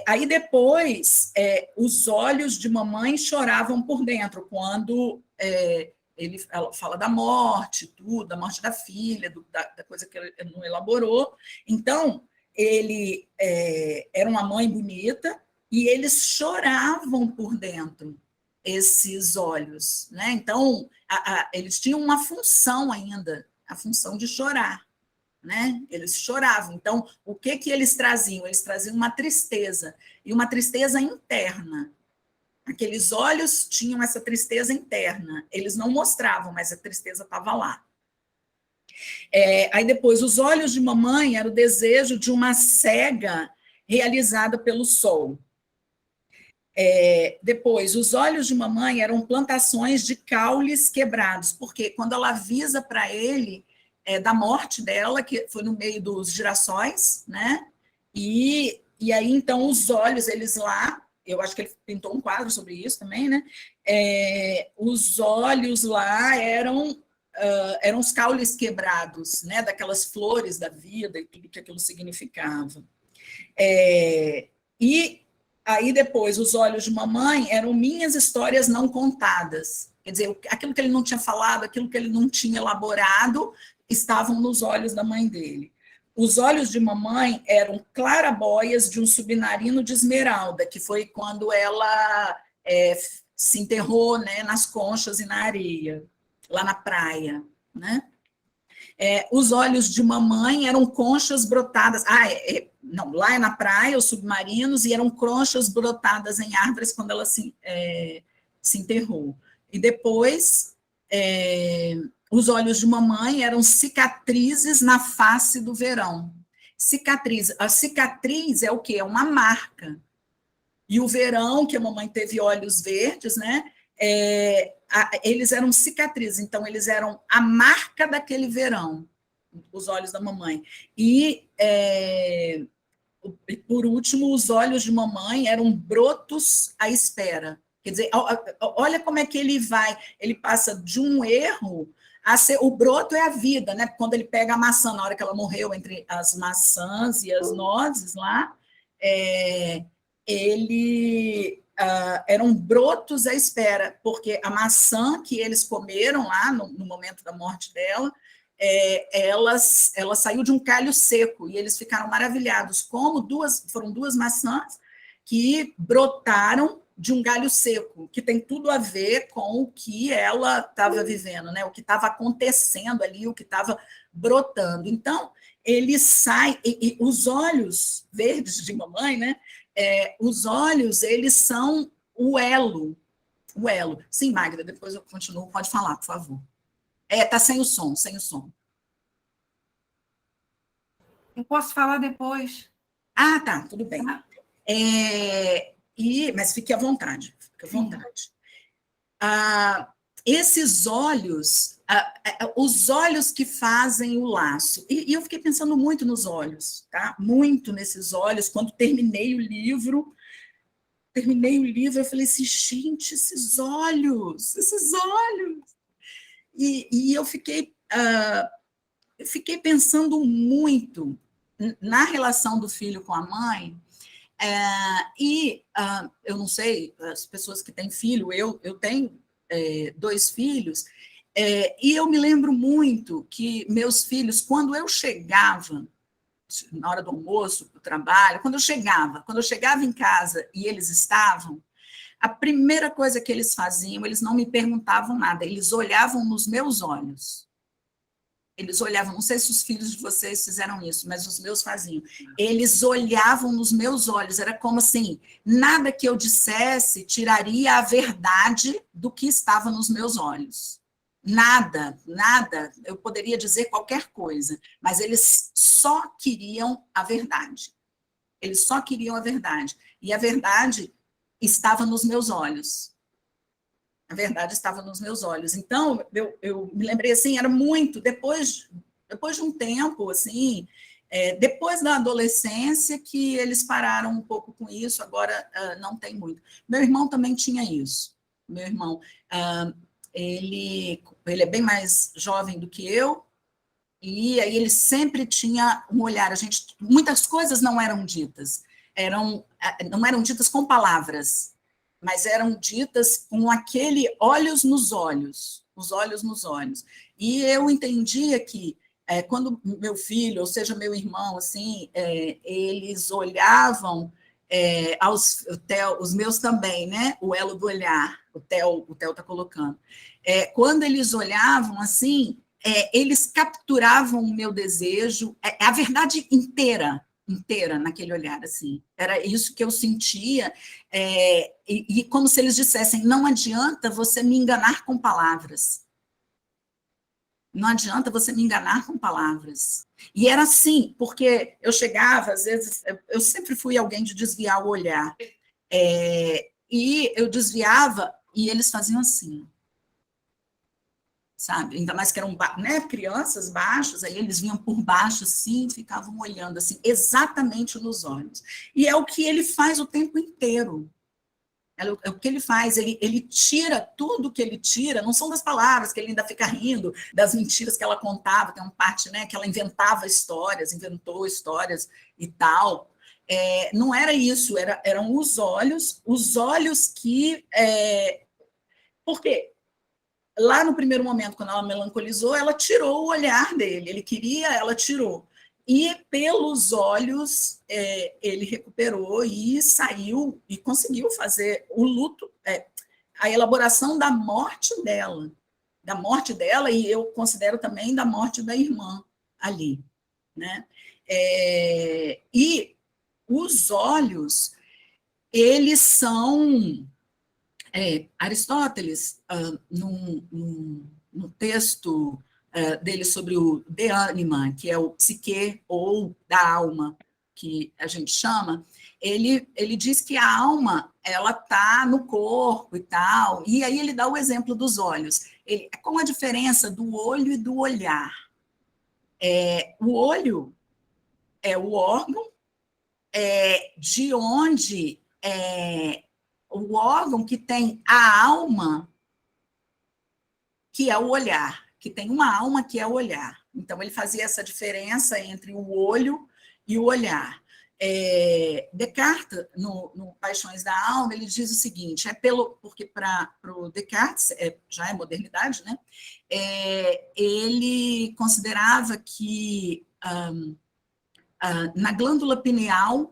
Aí, depois, os olhos de mamãe choravam por dentro, quando... ela fala da morte, tudo, da morte da filha, da coisa que ele não elaborou. Então, ele era uma mãe bonita e eles choravam por dentro, esses olhos, né? Então, eles tinham uma função ainda, a função de chorar, né? Eles choravam. Então, o que eles traziam? Eles traziam uma tristeza, e uma tristeza interna. Aqueles olhos tinham essa tristeza interna. Eles não mostravam, mas a tristeza estava lá. Aí depois, os olhos de mamãe era o desejo de uma cega realizada pelo sol. Depois, os olhos de mamãe eram plantações de caules quebrados, porque quando ela avisa para ele da morte dela, que foi no meio dos girassóis, né? E aí, então, os olhos, eles lá... Eu acho que ele pintou um quadro sobre isso também, né? Os olhos lá eram os caules quebrados, né? Daquelas flores da vida e tudo que aquilo significava. E aí depois, os olhos de mamãe eram minhas histórias não contadas. Quer dizer, aquilo que ele não tinha falado, aquilo que ele não tinha elaborado, estavam nos olhos da mãe dele. Os olhos de mamãe eram clarabóias de um submarino de esmeralda, que foi quando ela se enterrou, né, nas conchas e na areia, lá na praia, né? Os olhos de mamãe eram conchas brotadas. Não, lá é na praia, os submarinos, e eram conchas brotadas em árvores quando ela se enterrou. E depois, os olhos de mamãe eram cicatrizes na face do verão. A cicatriz é o quê? É uma marca. E o verão, que a mamãe teve olhos verdes, né? Eles eram cicatrizes, então eles eram a marca daquele verão, os olhos da mamãe. E, por último, os olhos de mamãe eram brotos à espera. Quer dizer, olha como é que ele passa de um erro a ser, o broto é a vida, né? Quando ele pega a maçã, na hora que ela morreu, entre as maçãs e as nozes lá, eram brotos à espera, porque a maçã que eles comeram lá no momento da morte dela, ela saiu de um calho seco, e eles ficaram maravilhados, como foram duas maçãs que brotaram de um galho seco, que tem tudo a ver com o que ela estava vivendo, né? O que estava acontecendo ali, o que estava brotando. Então, ele sai, e os olhos verdes de mamãe, né? Os olhos, eles são o elo. Sim, Magda, depois eu continuo, pode falar, por favor. Tá sem o som. Eu posso falar depois. Tá, tudo bem. Mas fique à vontade, esses olhos, os olhos que fazem o laço. E eu fiquei pensando muito nos olhos, tá? Muito nesses olhos. Quando terminei o livro, eu falei assim, gente, esses olhos. E eu fiquei pensando muito na relação do filho com a mãe. Eu não sei, as pessoas que têm filho, eu tenho 2 filhos, e eu me lembro muito que meus filhos, quando eu chegava, na hora do almoço, para o trabalho, quando eu chegava em casa e eles estavam, a primeira coisa que eles faziam, eles não me perguntavam nada, eles olhavam nos meus olhos. Eles olhavam, não sei se os filhos de vocês fizeram isso, mas os meus faziam. Eles olhavam nos meus olhos, era como assim, nada que eu dissesse tiraria a verdade do que estava nos meus olhos. Nada, eu poderia dizer qualquer coisa, mas eles só queriam a verdade. Eles só queriam a verdade. E a verdade estava nos meus olhos. A verdade estava nos meus olhos. Então, eu me lembrei assim, era muito, depois de um tempo, assim, depois da adolescência, que eles pararam um pouco com isso, agora não tem muito. Meu irmão também tinha isso. Meu irmão, ele é bem mais jovem do que eu, e aí ele sempre tinha um olhar, muitas coisas não eram ditas, não eram ditas com palavras, mas eram ditas com aquele olhos nos olhos, os olhos nos olhos. E eu entendia que quando meu filho, ou seja, meu irmão, assim, eles olhavam os meus também, né? O elo do olhar, o Theo está colocando. Quando eles olhavam assim, eles capturavam o meu desejo, a verdade inteira naquele olhar, assim. Era isso que eu sentia, e como se eles dissessem, não adianta você me enganar com palavras. Não adianta você me enganar com palavras. E era assim, porque eu chegava, às vezes, eu sempre fui alguém de desviar o olhar, e eu desviava, e eles faziam assim, sabe? Ainda mais que eram, né, crianças baixas, aí eles vinham por baixo assim, ficavam olhando assim, exatamente nos olhos. E é o que ele faz o tempo inteiro. É o que ele faz, ele tira tudo que ele tira, não são das palavras, que ele ainda fica rindo, das mentiras que ela contava, tem uma parte, né, que ela inventou histórias e tal. Não era isso, eram os olhos que... Por quê? Lá no primeiro momento, quando ela melancolizou, ela tirou o olhar dele, ele queria, ela tirou. E pelos olhos ele recuperou e saiu e conseguiu fazer o luto, a elaboração da morte dela, e eu considero também da morte da irmã ali, né? E os olhos, eles são... Aristóteles, no texto dele sobre o de anima, que é o psique, ou da alma, que a gente chama, ele diz que a alma, ela está no corpo e tal, e aí ele dá o exemplo dos olhos. Qual a diferença do olho e do olhar? O olho é o órgão de onde... o órgão que tem a alma, que é o olhar, que tem uma alma que é o olhar. Então, ele fazia essa diferença entre o olho e o olhar. Descartes, no Paixões da Alma, ele diz o seguinte, porque para o Descartes, já é modernidade, né? Ele considerava que na glândula pineal,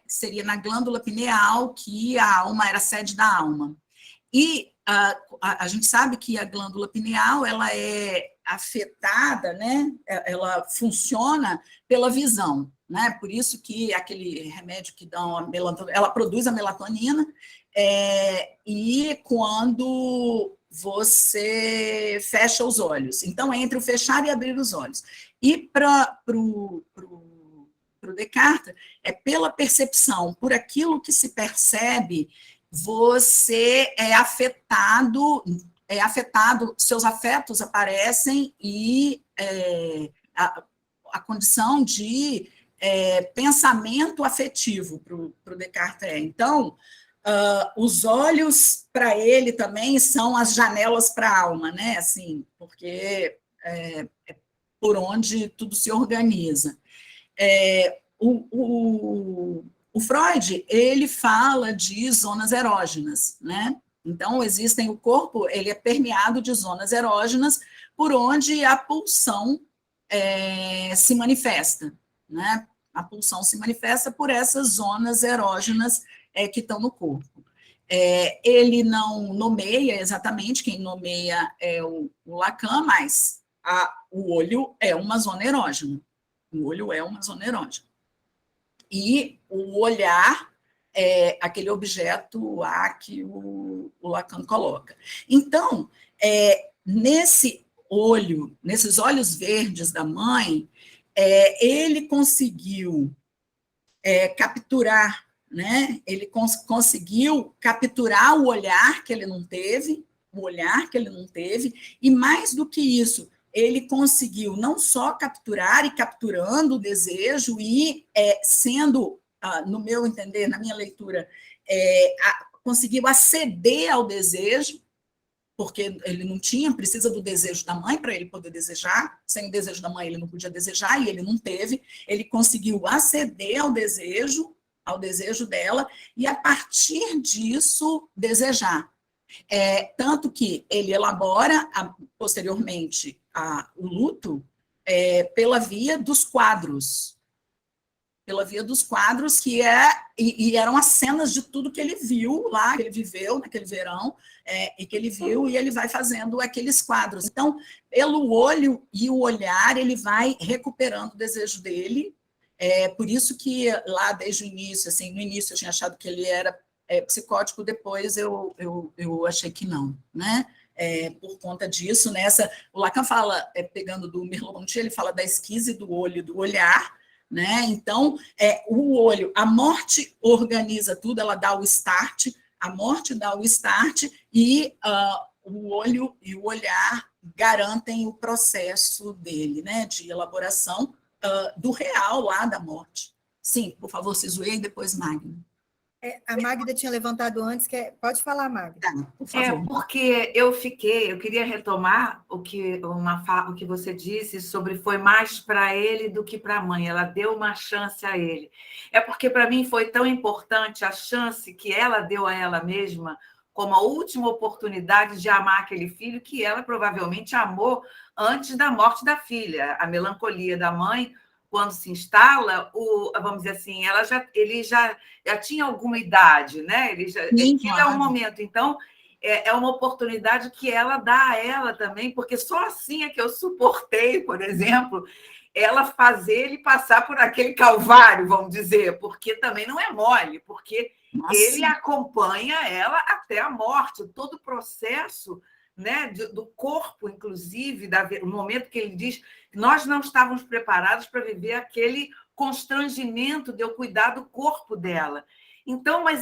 seria na glândula pineal que a alma era a sede da alma. E a gente sabe que a glândula pineal, ela é afetada, né? Ela funciona pela visão, né? Por isso que aquele remédio que dão a melatonina, ela produz a melatonina, e quando você fecha os olhos. Então, entre o fechar e abrir os olhos. E para o Descartes, pela percepção, por aquilo que se percebe, você é afetado, seus afetos aparecem e a condição de pensamento afetivo para o Descartes Então, os olhos, para ele, também são as janelas para a alma, né? Assim, porque é por onde tudo se organiza. O Freud, ele fala de zonas erógenas, né? Então, o corpo, ele é permeado de zonas erógenas por onde a pulsão se manifesta, né? A pulsão se manifesta por essas zonas erógenas que estão no corpo. Ele não nomeia exatamente, quem nomeia é o Lacan, mas o olho é uma zona erógena. O olho é uma zona erógena. E o olhar é aquele objeto lá que o Lacan coloca. Então, nesses olhos verdes da mãe, ele conseguiu capturar, né? Ele conseguiu capturar o olhar que ele não teve, e mais do que isso, ele conseguiu não só capturar e capturando o desejo e sendo, no meu entender, na minha leitura, conseguiu aceder ao desejo, porque ele não precisa do desejo da mãe para ele poder desejar, sem o desejo da mãe ele não podia desejar, e ele não teve, ele conseguiu aceder ao desejo dela, e a partir disso desejar. Tanto que ele elabora, posteriormente, o luto pela via dos quadros. Que eram as cenas de tudo que ele viu lá, que ele viveu naquele verão, e que ele viu, e ele vai fazendo aqueles quadros. Então, pelo olho e o olhar, ele vai recuperando o desejo dele. Por isso que lá, desde o início, assim, no início eu tinha achado que ele era psicótico, depois eu achei que não, né? Por conta disso, o Lacan fala, pegando do Merleau-Ponty, ele fala da esquise do olho e do olhar, né? Então, o olho, a morte organiza tudo, ela dá o start, a morte dá o start, e o olho e o olhar garantem o processo dele, né? De elaboração do real lá da morte. Sim, por favor, Sizuê, e depois Magna. A Magda tinha levantado antes, pode falar, Magda. Por favor. Porque eu queria retomar o que você disse sobre foi mais para ele do que para a mãe, ela deu uma chance a ele. Porque para mim foi tão importante a chance que ela deu a ela mesma como a última oportunidade de amar aquele filho que ela provavelmente amou antes da morte da filha. A melancolia da mãe quando se instala, vamos dizer assim, ele já tinha alguma idade, né? Aquilo é um momento. Então, é uma oportunidade que ela dá a ela também, porque só assim é que eu suportei, por exemplo, ela fazer ele passar por aquele calvário, vamos dizer, porque também não é mole, porque ele acompanha ela até a morte, todo o processo, né, do corpo, inclusive, o momento que ele diz que nós não estávamos preparados para viver aquele constrangimento de eu cuidar do corpo dela. Então, mas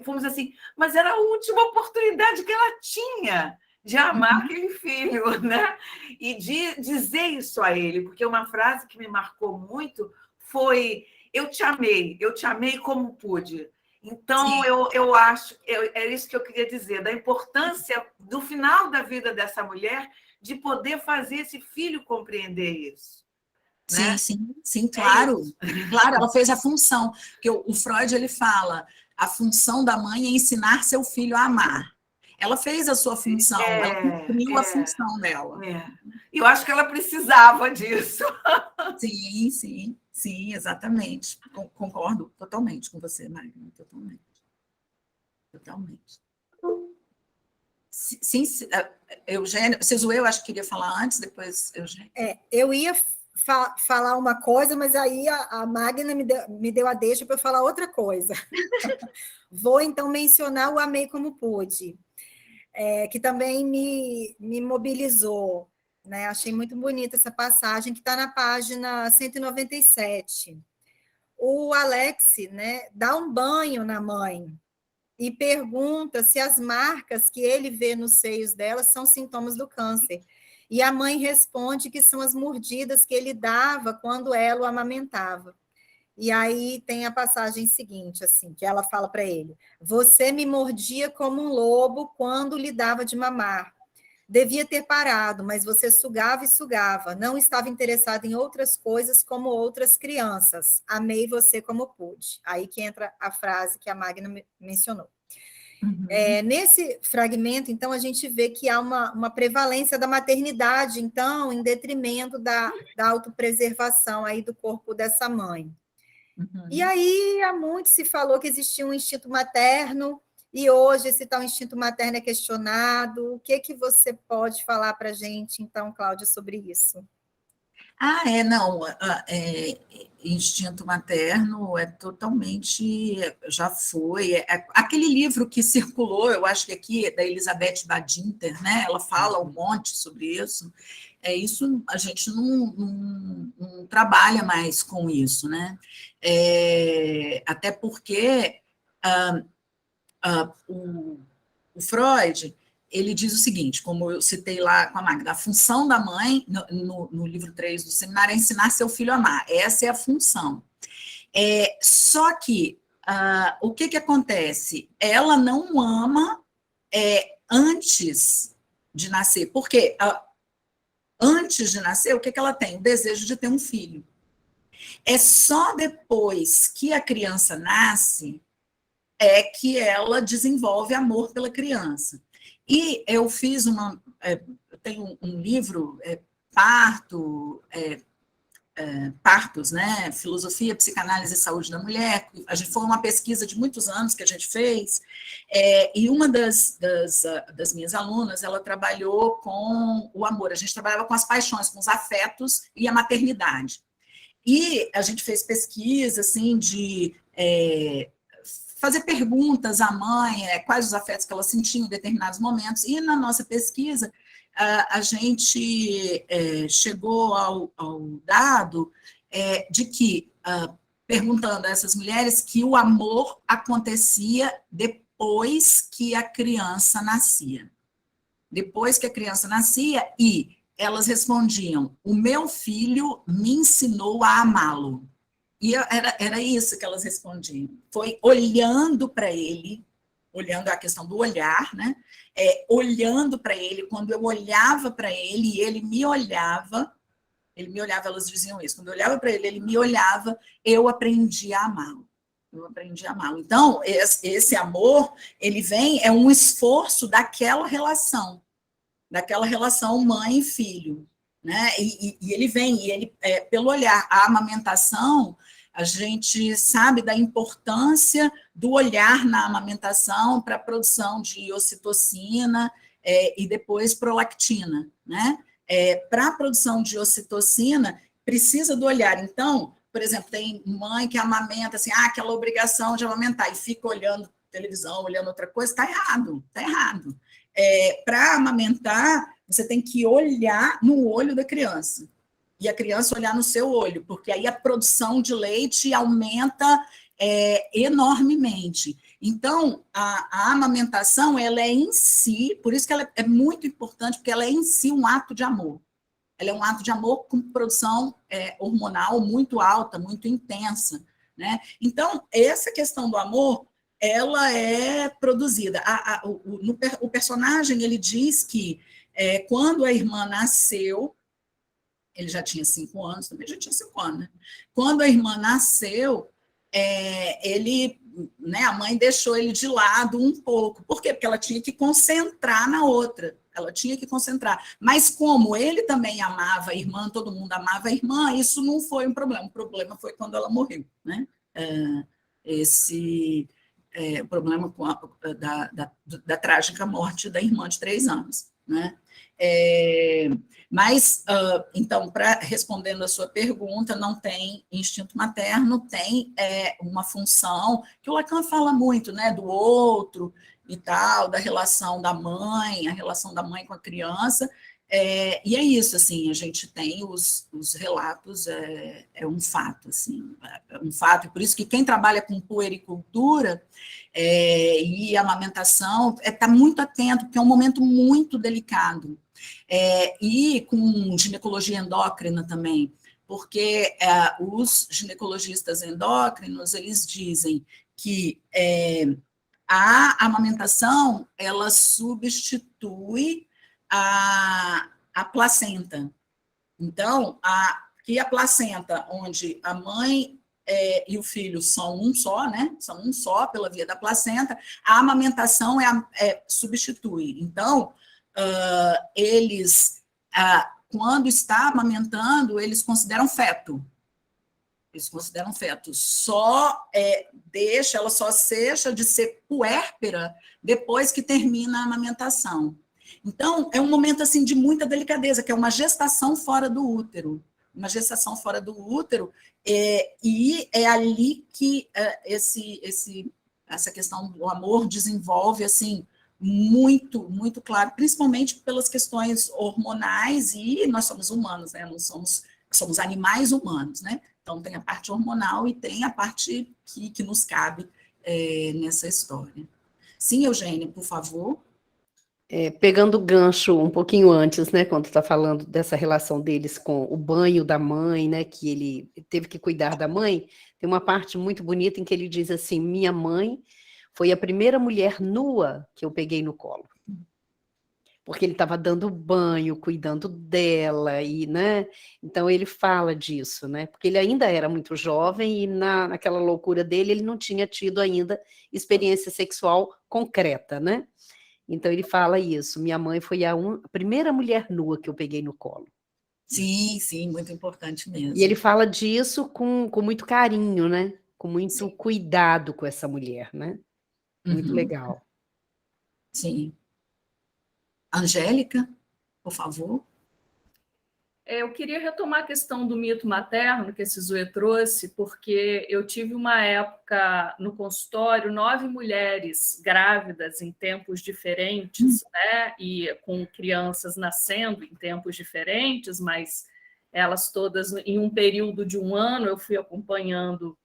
vamos dizer assim, mas era a última oportunidade que ela tinha de amar aquele filho, né? E de dizer isso a ele, porque uma frase que me marcou muito foi: eu te amei como pude. Então, eu acho, é isso que eu queria dizer, da importância do final da vida dessa mulher de poder fazer esse filho compreender isso. Sim, né? sim, claro. Claro, ela fez a função. Porque o Freud, ele fala, a função da mãe é ensinar seu filho a amar. Ela fez a sua função, ela cumpriu a função dela. Eu acho que ela precisava disso. Sim, exatamente. Concordo totalmente com você, Magna, totalmente. Sim, Eugênia, eu acho que queria falar antes, depois Eugênia. Eu ia falar uma coisa, mas aí a Magna me deu a deixa para eu falar outra coisa. Vou, então, mencionar o Amei Como Pude, que também me mobilizou, né? Achei muito bonita essa passagem, que está na página 197. O Alex, né, dá um banho na mãe e pergunta se as marcas que ele vê nos seios dela são sintomas do câncer. E a mãe responde que são as mordidas que ele dava quando ela o amamentava. E aí tem a passagem seguinte, assim, que ela fala para ele: você me mordia como um lobo quando lhe dava de mamar. Devia ter parado, mas você sugava e sugava. Não estava interessado em outras coisas como outras crianças. Amei você como pude. Aí que entra a frase que a Magna mencionou. Nesse fragmento, então, a gente vê que há uma prevalência da maternidade, então, em detrimento da autopreservação aí do corpo dessa mãe. E aí, há muito se falou que existia um instinto materno, e hoje esse tal instinto materno é questionado. O que você pode falar para a gente, então, Cláudia, sobre isso? Instinto materno é totalmente, já foi, aquele livro que circulou, eu acho que aqui, da Elizabeth Badinter, né, ela fala um monte sobre isso, isso a gente não trabalha mais com isso, né, até porque o Freud, ele diz o seguinte, como eu citei lá com a Magda, a função da mãe, no livro 3 do seminário, é ensinar seu filho a amar. Essa é a função. Só que, o que acontece? Ela não ama antes de nascer, porque antes de nascer, o que ela tem? O desejo de ter um filho. É só depois que a criança nasce que ela desenvolve amor pela criança. E eu fiz eu tenho um livro, Partos, né? Filosofia, Psicanálise e Saúde da Mulher. Foi uma pesquisa de muitos anos que a gente fez, e uma das minhas alunas, ela trabalhou com o amor, a gente trabalhava com as paixões, com os afetos e a maternidade. E a gente fez pesquisa, assim, de fazer perguntas à mãe, quais os afetos que ela sentia em determinados momentos, e na nossa pesquisa, a gente chegou ao dado de que, perguntando a essas mulheres, que o amor acontecia depois que a criança nascia. Depois que a criança nascia, e elas respondiam: o meu filho me ensinou a amá-lo. E era isso que elas respondiam. Foi olhando para ele, olhando a questão do olhar, né? Olhando para ele, quando eu olhava para ele e ele me olhava, elas diziam isso, quando eu olhava para ele, ele me olhava, eu aprendi a amá-lo. Então, esse amor, ele vem, é um esforço daquela relação mãe e filho. né? E ele vem, e ele, pelo olhar, a amamentação, a gente sabe da importância do olhar na amamentação para a produção de ocitocina e depois prolactina, né? Para a produção de ocitocina, precisa do olhar. Então, por exemplo, tem mãe que amamenta, assim, aquela obrigação de amamentar, e fica olhando televisão, olhando outra coisa, está errado, está errado. Para amamentar, você tem que olhar no olho da criança, e a criança olhar no seu olho, porque aí a produção de leite aumenta enormemente. Então, a amamentação, ela é em si, por isso que ela é muito importante, porque ela é em si um ato de amor. Ela é um ato de amor com produção hormonal muito alta, muito intensa, né? Então, essa questão do amor, ela é produzida. O personagem, ele diz que quando a irmã nasceu, ele já tinha 5 anos, também já tinha 5 anos, né? Quando a irmã nasceu, ele, né, a mãe deixou ele de lado um pouco. Por quê? Porque ela tinha que concentrar na outra. Ela tinha que concentrar. Mas como ele também amava a irmã, todo mundo amava a irmã, isso não foi um problema. O problema foi quando ela morreu, né? O problema da trágica morte da irmã de 3 anos, né? Mas, então, respondendo a sua pergunta, não tem instinto materno, tem uma função, que o Lacan fala muito, né, do outro e tal, da relação da mãe, a relação da mãe com a criança, e é isso, assim, a gente tem os relatos, é um fato, assim, é um fato, e por isso que quem trabalha com puericultura e amamentação está muito atento, porque é um momento muito delicado, e com ginecologia endócrina também, porque os ginecologistas endócrinos, eles dizem que a amamentação, ela substitui a placenta. Então, que a placenta, onde a mãe e o filho são um só, né? São um só pela via da placenta, a amamentação substitui. Então, eles, quando está amamentando, eles consideram feto. Eles consideram feto. Ela só deixa de ser puérpera depois que termina a amamentação. Então, é um momento assim de muita delicadeza, que é uma gestação fora do útero. Uma gestação fora do útero, e é ali que essa questão do amor desenvolve assim, muito, muito claro, principalmente pelas questões hormonais, e nós somos humanos, né? Nós somos animais humanos, né? Então, tem a parte hormonal e tem a parte que nos cabe nessa história. Sim, Eugênia, por favor. Pegando o gancho um pouquinho antes, né, quando está falando dessa relação deles com o banho da mãe, né, que ele teve que cuidar da mãe, tem uma parte muito bonita em que ele diz assim, minha mãe foi a primeira mulher nua que eu peguei no colo. Porque ele estava dando banho, cuidando dela, e, né, então ele fala disso, né, porque ele ainda era muito jovem e naquela loucura dele ele não tinha tido ainda experiência sexual concreta, né? Então, ele fala isso, minha mãe foi a primeira mulher nua que eu peguei no colo. Sim, sim, muito importante mesmo. E ele fala disso com muito carinho, né? Com muito sim. cuidado com essa mulher, né? Muito legal. Sim. Angélica, por favor. Eu queria retomar a questão do mito materno que esse Zoe trouxe, porque eu tive uma época no consultório, 9 mulheres grávidas em tempos diferentes, né? E com crianças nascendo em tempos diferentes, mas elas todas em um período de 1 ano, eu fui acompanhando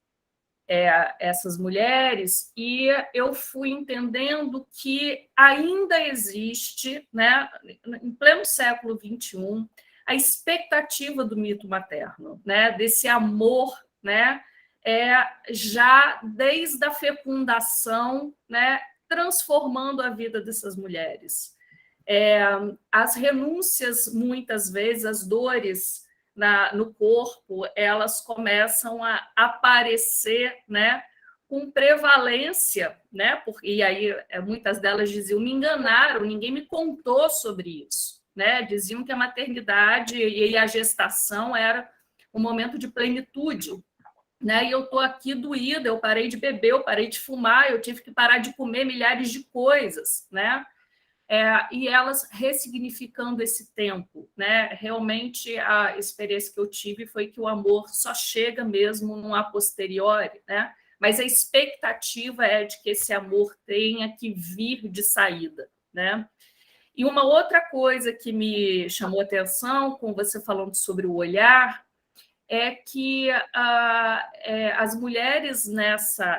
essas mulheres, e eu fui entendendo que ainda existe, né, em pleno século XXI, a expectativa do mito materno, né, desse amor, né, já desde a fecundação, né, transformando a vida dessas mulheres. As renúncias, muitas vezes, as dores no corpo, elas começam a aparecer, né, com prevalência, né, e aí muitas delas diziam, me enganaram, ninguém me contou sobre isso, né? Diziam que a maternidade e a gestação era um momento de plenitude, né? E eu estou aqui doída, eu parei de beber, eu parei de fumar, eu tive que parar de comer milhares de coisas, né? E elas ressignificando esse tempo, né? Realmente a experiência que eu tive foi que o amor só chega mesmo no a posteriori, né? Mas a expectativa é de que esse amor tenha que vir de saída, né? E uma outra coisa que me chamou a atenção, com você falando sobre o olhar, é que as mulheres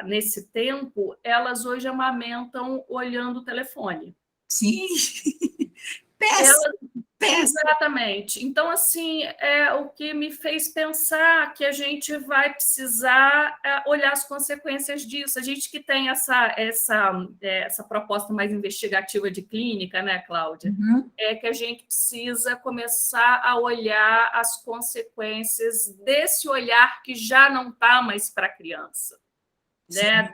nesse tempo, elas hoje amamentam olhando o telefone. Sim, péssimo, péssimo. Exatamente. Então, assim, o que me fez pensar que a gente vai precisar olhar as consequências disso. A gente que tem essa proposta mais investigativa de clínica, né, Cláudia? Uhum. É que a gente precisa começar a olhar as consequências desse olhar que já não está mais para a criança, né?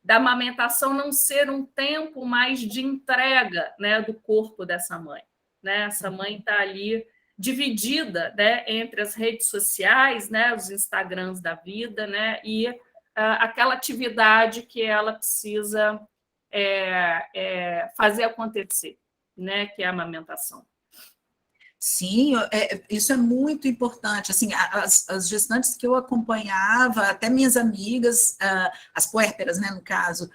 Da amamentação não ser um tempo mais de entrega, né, do corpo dessa mãe, né? Essa mãe está ali dividida, né, entre as redes sociais, né, os Instagrams da vida, né, e aquela atividade que ela precisa fazer acontecer, né, que é a amamentação. Sim, isso é muito importante. Assim, as gestantes que eu acompanhava, até minhas amigas, as puérperas, né, no caso,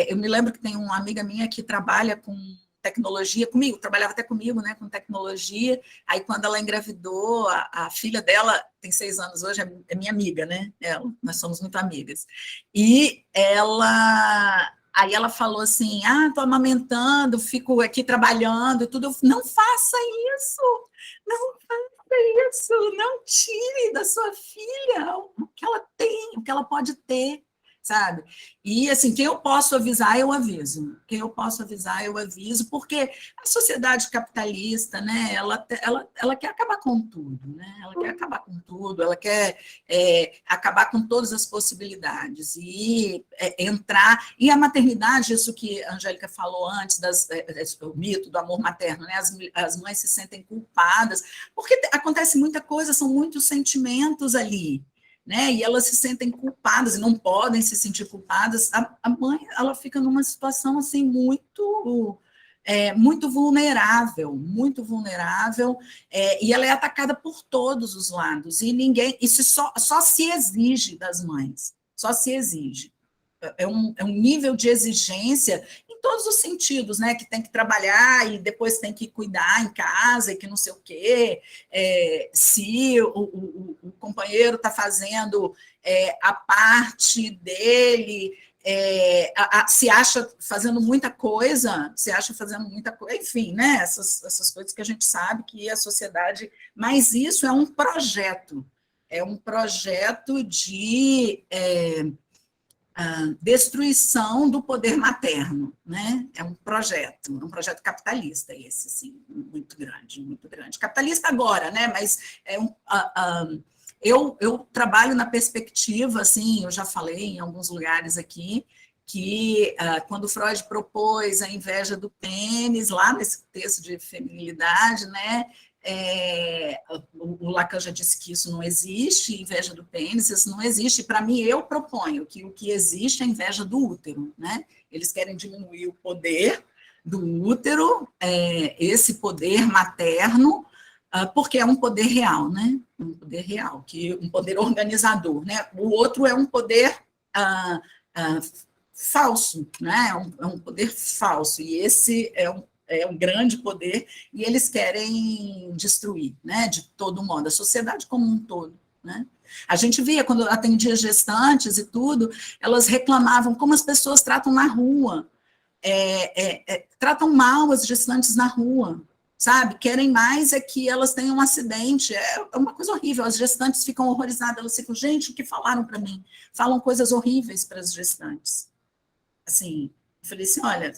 eu me lembro que tem uma amiga minha que trabalha com tecnologia comigo, trabalhava até comigo, né, com tecnologia. Aí, quando ela engravidou, a filha dela tem 6 anos hoje, é minha amiga, né? Nós somos muito amigas. E aí ela falou assim, estou amamentando, fico aqui trabalhando, tudo. Não faça isso, não faça isso, não tire da sua filha o que ela tem, o que ela pode ter, sabe? E, assim, quem eu posso avisar, eu aviso. Quem eu posso avisar, eu aviso, porque a sociedade capitalista, né, ela quer acabar com tudo, né? Ela quer acabar com tudo, ela quer acabar com todas as possibilidades e entrar... E a maternidade, isso que a Angélica falou antes, o mito do amor materno, né? As mães se sentem culpadas, porque acontece muita coisa, são muitos sentimentos ali, né? E elas se sentem culpadas e não podem se sentir culpadas. A mãe, ela fica numa situação assim muito vulnerável, e ela é atacada por todos os lados, e isso só se exige das mães, só se exige. É um nível de exigência em todos os sentidos, né? Que tem que trabalhar e depois tem que cuidar em casa e que não sei o quê. Se o companheiro está fazendo a parte dele, se acha fazendo muita coisa, enfim, né? Essas coisas que a gente sabe que a sociedade... Mas isso é um projeto de... destruição do poder materno, né? É um projeto capitalista esse, sim, muito grande. Capitalista agora, né? Mas eu trabalho na perspectiva, assim, eu já falei em alguns lugares aqui, que quando Freud propôs a inveja do pênis, lá nesse texto de feminilidade, né? O Lacan já disse que isso não existe, inveja do pênis, isso não existe. Para mim, eu proponho que o que existe é a inveja do útero, né? Eles querem diminuir o poder do útero, esse poder materno, porque é um poder real, né? Um poder real, um poder organizador, né? O outro é um poder falso, né? É um poder falso, e esse é um grande poder, e eles querem destruir, né, de todo modo, a sociedade como um todo, né? A gente via, quando atendia gestantes e tudo, elas reclamavam como as pessoas tratam na rua, tratam mal as gestantes na rua, sabe? Querem mais que elas tenham um acidente, é uma coisa horrível, as gestantes ficam horrorizadas, elas ficam, gente, o que falaram para mim? Falam coisas horríveis para as gestantes, assim... Eu falei assim, olha,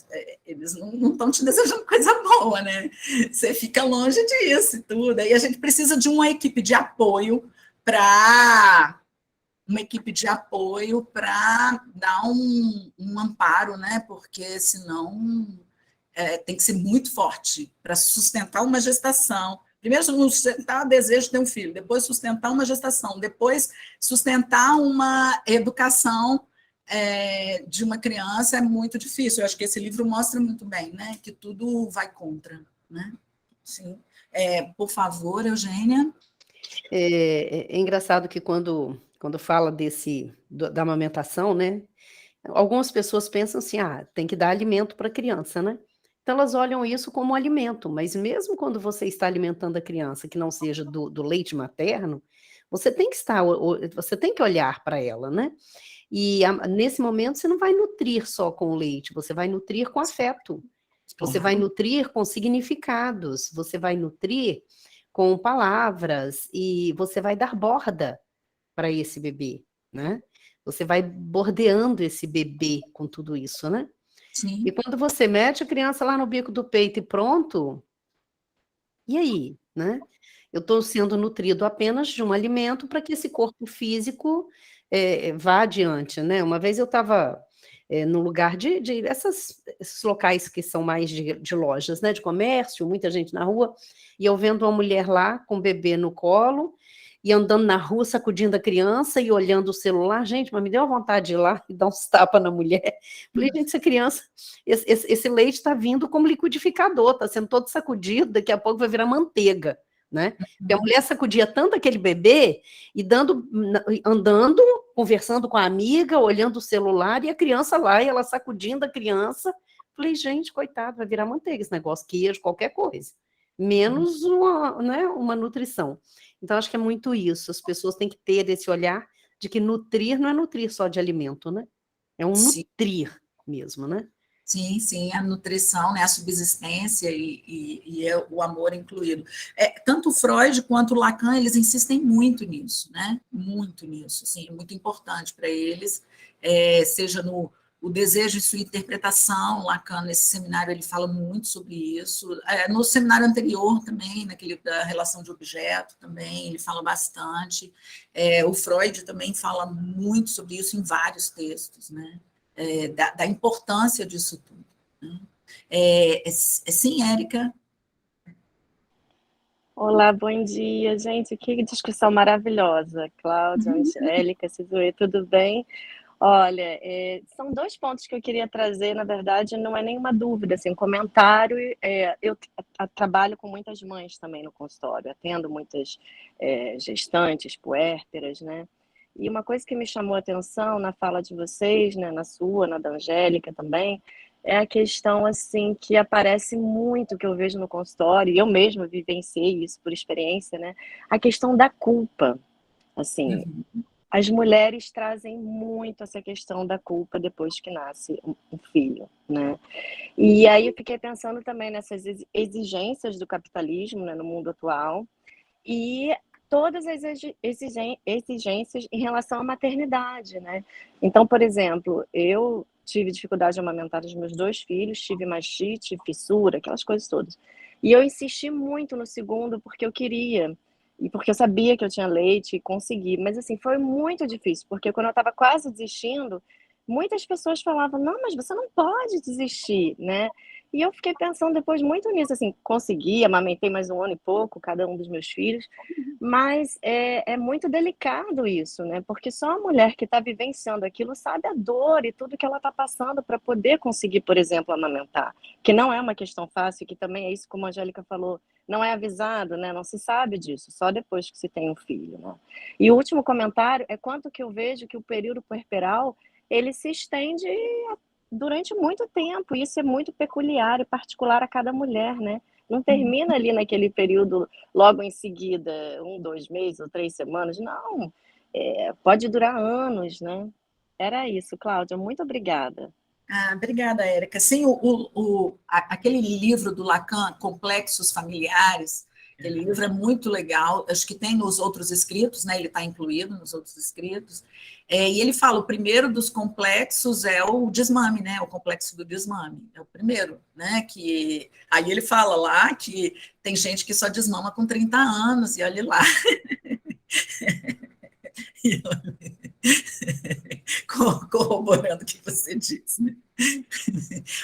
eles não estão te desejando coisa boa, né? Você fica longe disso e tudo. Aí a gente precisa de uma equipe de apoio para dar um amparo, né? Porque senão tem que ser muito forte para sustentar uma gestação. Primeiro, sustentar o desejo de ter um filho, depois sustentar uma gestação, depois sustentar uma educação de uma criança é muito difícil. Eu acho que esse livro mostra muito bem, né, que tudo vai contra, né? Sim. Por favor, Eugênia. É engraçado que quando fala da amamentação, né, algumas pessoas pensam assim, tem que dar alimento para a criança, né? Então, elas olham isso como um alimento, mas mesmo quando você está alimentando a criança, que não seja do leite materno, você tem que olhar para ela, né? E nesse momento você não vai nutrir só com o leite, você vai nutrir com afeto, você vai nutrir com significados, você vai nutrir com palavras e você vai dar borda para esse bebê, né? Você vai bordeando esse bebê com tudo isso, né? Sim. E quando você mete a criança lá no bico do peito e pronto, e aí, né? Eu estou sendo nutrido apenas de um alimento para que esse corpo físico vá adiante, né? Uma vez eu estava no lugar de esses locais que são mais de lojas, né? De comércio, muita gente na rua, e eu vendo uma mulher lá com o bebê no colo, e andando na rua, sacudindo a criança e olhando o celular. Gente, mas me deu a vontade de ir lá e dar uns tapas na mulher. Falei, gente, essa criança, esse leite está vindo como liquidificador, está sendo todo sacudido, daqui a pouco vai virar manteiga, né? Porque a mulher sacudia tanto aquele bebê e andando, conversando com a amiga, olhando o celular, e a criança lá, e ela sacudindo a criança. Falei, gente, coitado, vai virar manteiga esse negócio, queijo, qualquer coisa. Menos uma nutrição. Então, acho que é muito isso. As pessoas têm que ter esse olhar de que nutrir não é nutrir só de alimento, né? É um nutrir mesmo, né? Sim, sim, a nutrição, né, a subsistência e o amor incluído. Tanto Freud quanto Lacan, eles insistem muito nisso, né? Muito nisso, assim, é muito importante para eles, seja o desejo e sua interpretação. Lacan, nesse seminário, ele fala muito sobre isso. No seminário anterior também, naquele da relação de objeto também, ele fala bastante. O Freud também fala muito sobre isso em vários textos, né? Da importância disso tudo, né? Sim, Érica? Olá, bom dia, gente. Que discussão maravilhosa. Cláudia, Angélica, Cizoe, tudo bem? Olha, são 2 pontos que eu queria trazer, na verdade, não é nenhuma dúvida, assim, um comentário. Eu trabalho com muitas mães também no consultório, atendo muitas gestantes, puérperas, né? E uma coisa que me chamou a atenção na fala de vocês, né, na sua, na da Angélica também, é a questão, assim, que aparece muito, que eu vejo no consultório, e eu mesma vivenciei isso por experiência, né? A questão da culpa, assim... As mulheres trazem muito essa questão da culpa depois que nasce um filho, né? E aí eu fiquei pensando também nessas exigências do capitalismo, né, no mundo atual, e todas as exigências em relação à maternidade, né? Então, por exemplo, eu tive dificuldade de amamentar os meus 2 filhos, tive mastite, fissura, aquelas coisas todas. E eu insisti muito no segundo porque eu queria, e porque eu sabia que eu tinha leite e consegui. Mas, assim, foi muito difícil, porque quando eu estava quase desistindo, muitas pessoas falavam, não, mas você não pode desistir, né? E eu fiquei pensando depois muito nisso, assim, consegui, amamentei mais 1 ano e pouco, cada um dos meus filhos, mas é muito delicado isso, né? Porque só a mulher que está vivenciando aquilo sabe a dor e tudo que ela está passando para poder conseguir, por exemplo, amamentar, que não é uma questão fácil, que também é isso, como a Angélica falou, não é avisado, né? Não se sabe disso, só depois que se tem um filho, né? E o último comentário é quanto que eu vejo que o período puerperal, ele se estende durante muito tempo, e isso é muito peculiar e particular a cada mulher, né? Não termina ali naquele período logo em seguida, 1, 2 meses ou 3 semanas, não. Pode durar anos, né? Era isso, Cláudia, muito obrigada. Obrigada, Érica. Sim, aquele livro do Lacan, Complexos Familiares, aquele livro é muito legal, acho que tem nos outros escritos, né? Ele está incluído nos outros escritos, e ele fala, o primeiro dos complexos é o desmame, né? O complexo do desmame, é o primeiro, né? Aí ele fala lá que tem gente que só desmama com 30 anos, e olha lá. Corroborando o que você disse, né?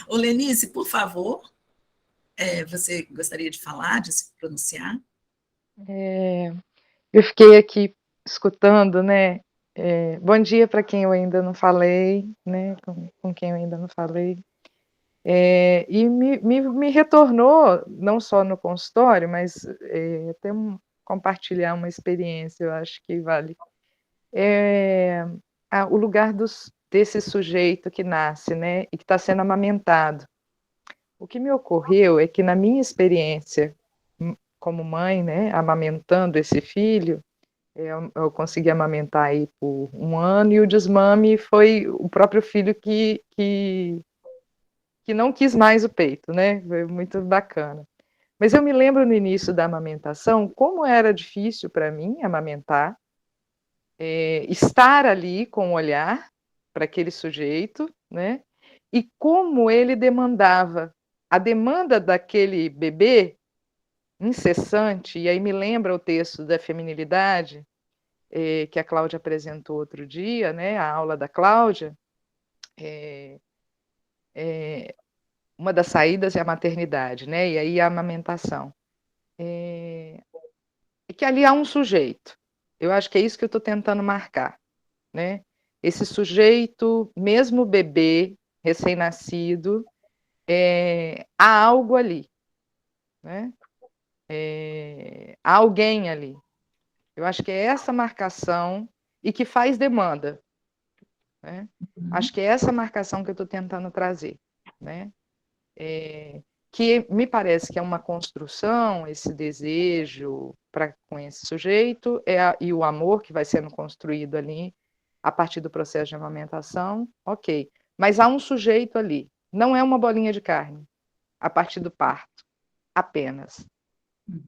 Ô, Lenice, por favor. você gostaria de falar, de se pronunciar? Eu fiquei aqui escutando, né? Bom dia para quem eu ainda não falei, né? Com quem eu ainda não falei. E me retornou, não só no consultório, mas até compartilhar uma experiência, eu acho que vale. O lugar desse sujeito que nasce, né? E que está sendo amamentado. O que me ocorreu é que, na minha experiência como mãe, né, amamentando esse filho, eu consegui amamentar aí por 1 ano, e o desmame foi o próprio filho que não quis mais o peito, né? Foi muito bacana. Mas eu me lembro no início da amamentação como era difícil para mim amamentar, estar ali com o olhar para aquele sujeito, né? E como ele demandava. A demanda daquele bebê incessante, e aí me lembra o texto da feminilidade, que a Cláudia apresentou outro dia, né, a aula da Cláudia, uma das saídas é a maternidade, né, e aí a amamentação. E que ali há um sujeito. Eu acho que é isso que eu estou tentando marcar, né? Esse sujeito, mesmo bebê, recém-nascido, há algo ali, né? Há alguém ali. Eu acho que é essa marcação e que faz demanda, né? Acho que é essa marcação que eu estou tentando trazer, né? Que me parece que é uma construção, esse desejo com esse sujeito, e o amor que vai sendo construído ali a partir do processo de amamentação, ok. Mas há um sujeito ali, não é uma bolinha de carne, a partir do parto, apenas.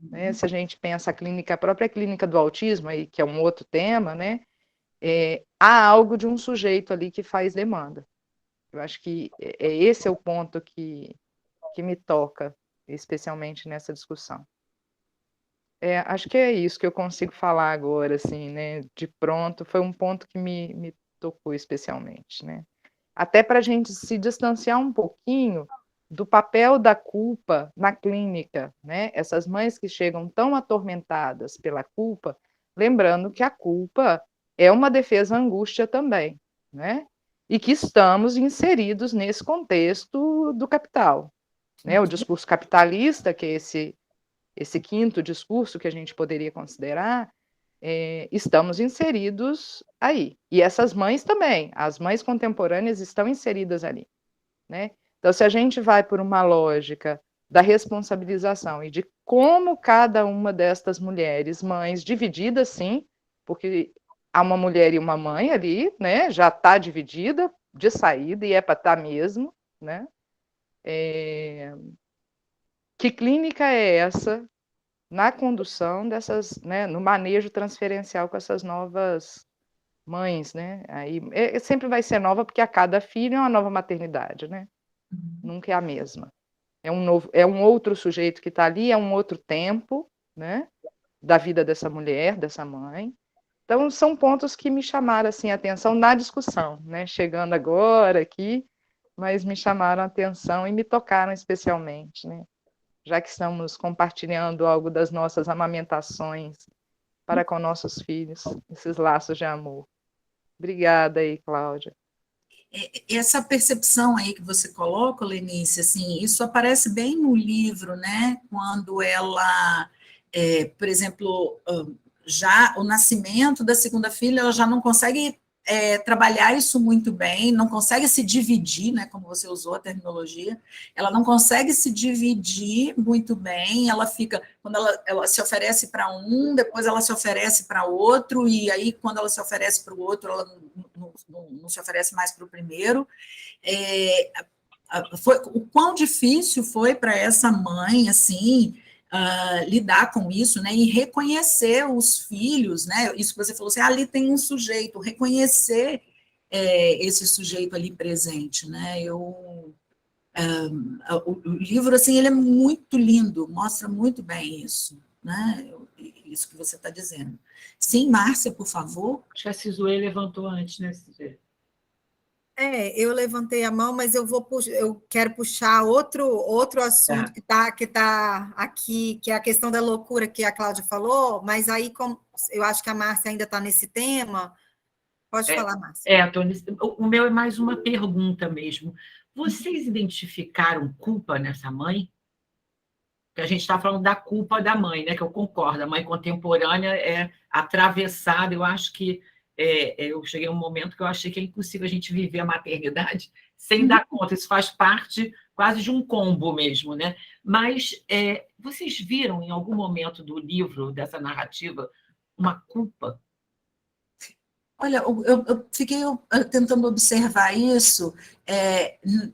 Né? Se a gente pensa a própria clínica do autismo, aí, que é um outro tema, né? Há algo de um sujeito ali que faz demanda. Eu acho que esse é o ponto que me toca, especialmente nessa discussão. Acho que é isso que eu consigo falar agora, assim, né? De pronto, foi um ponto que me tocou especialmente, né? Até para a gente se distanciar um pouquinho do papel da culpa na clínica, né? Essas mães que chegam tão atormentadas pela culpa, lembrando que a culpa é uma defesa-angústia também, né? E que estamos inseridos nesse contexto do capital, né? O discurso capitalista, que é esse quinto discurso que a gente poderia considerar, estamos inseridos aí. E essas mães também, as mães contemporâneas estão inseridas ali, né? Então, se a gente vai por uma lógica da responsabilização e de como cada uma destas mulheres, mães, divididas sim, porque há uma mulher e uma mãe ali, né? Já está dividida de saída e é para estar mesmo, né? Que clínica é essa na condução dessas, né, no manejo transferencial com essas novas mães, né? Aí sempre vai ser nova porque a cada filho é uma nova maternidade, né? Nunca é a mesma. É um outro sujeito que está ali, é um outro tempo, né? Da vida dessa mulher, dessa mãe. Então são pontos que me chamaram assim a atenção na discussão, né? Chegando agora aqui, mas me chamaram a atenção e me tocaram especialmente, né? Já que estamos compartilhando algo das nossas amamentações para com nossos filhos, esses laços de amor. Obrigada aí, Cláudia. Essa percepção aí que você coloca, Lenice, assim, isso aparece bem no livro, né? Quando ela, por exemplo, já o nascimento da segunda filha, ela já não consegue trabalhar isso muito bem, não consegue se dividir, né, como você usou a terminologia, ela não consegue se dividir muito bem, ela fica, quando ela se oferece para um, depois ela se oferece para outro, e aí quando ela se oferece para o outro, ela não se oferece mais para o primeiro. O quão difícil foi para essa mãe, assim, lidar com isso, né, e reconhecer os filhos, né, isso que você falou assim, ali tem um sujeito, reconhecer esse sujeito ali presente, né, o livro, assim, ele é muito lindo, mostra muito bem isso, né, isso que você está dizendo. Sim, Márcia, por favor. Acho que a Cizuê levantou antes, né, Cizuê? Eu levantei a mão, mas eu quero puxar outro assunto que tá aqui, que é a questão da loucura que a Cláudia falou, mas aí como eu acho que a Márcia ainda está nesse tema, pode falar, Márcia. O meu é mais uma pergunta mesmo. Vocês identificaram culpa nessa mãe? Porque a gente está falando da culpa da mãe, né? Que eu concordo, a mãe contemporânea é atravessada. Eu acho que eu cheguei a um momento que eu achei que é impossível a gente viver a maternidade sem dar conta. Isso faz parte quase de um combo mesmo, né? Mas vocês viram em algum momento do livro, dessa narrativa, uma culpa? Olha, eu fiquei tentando observar isso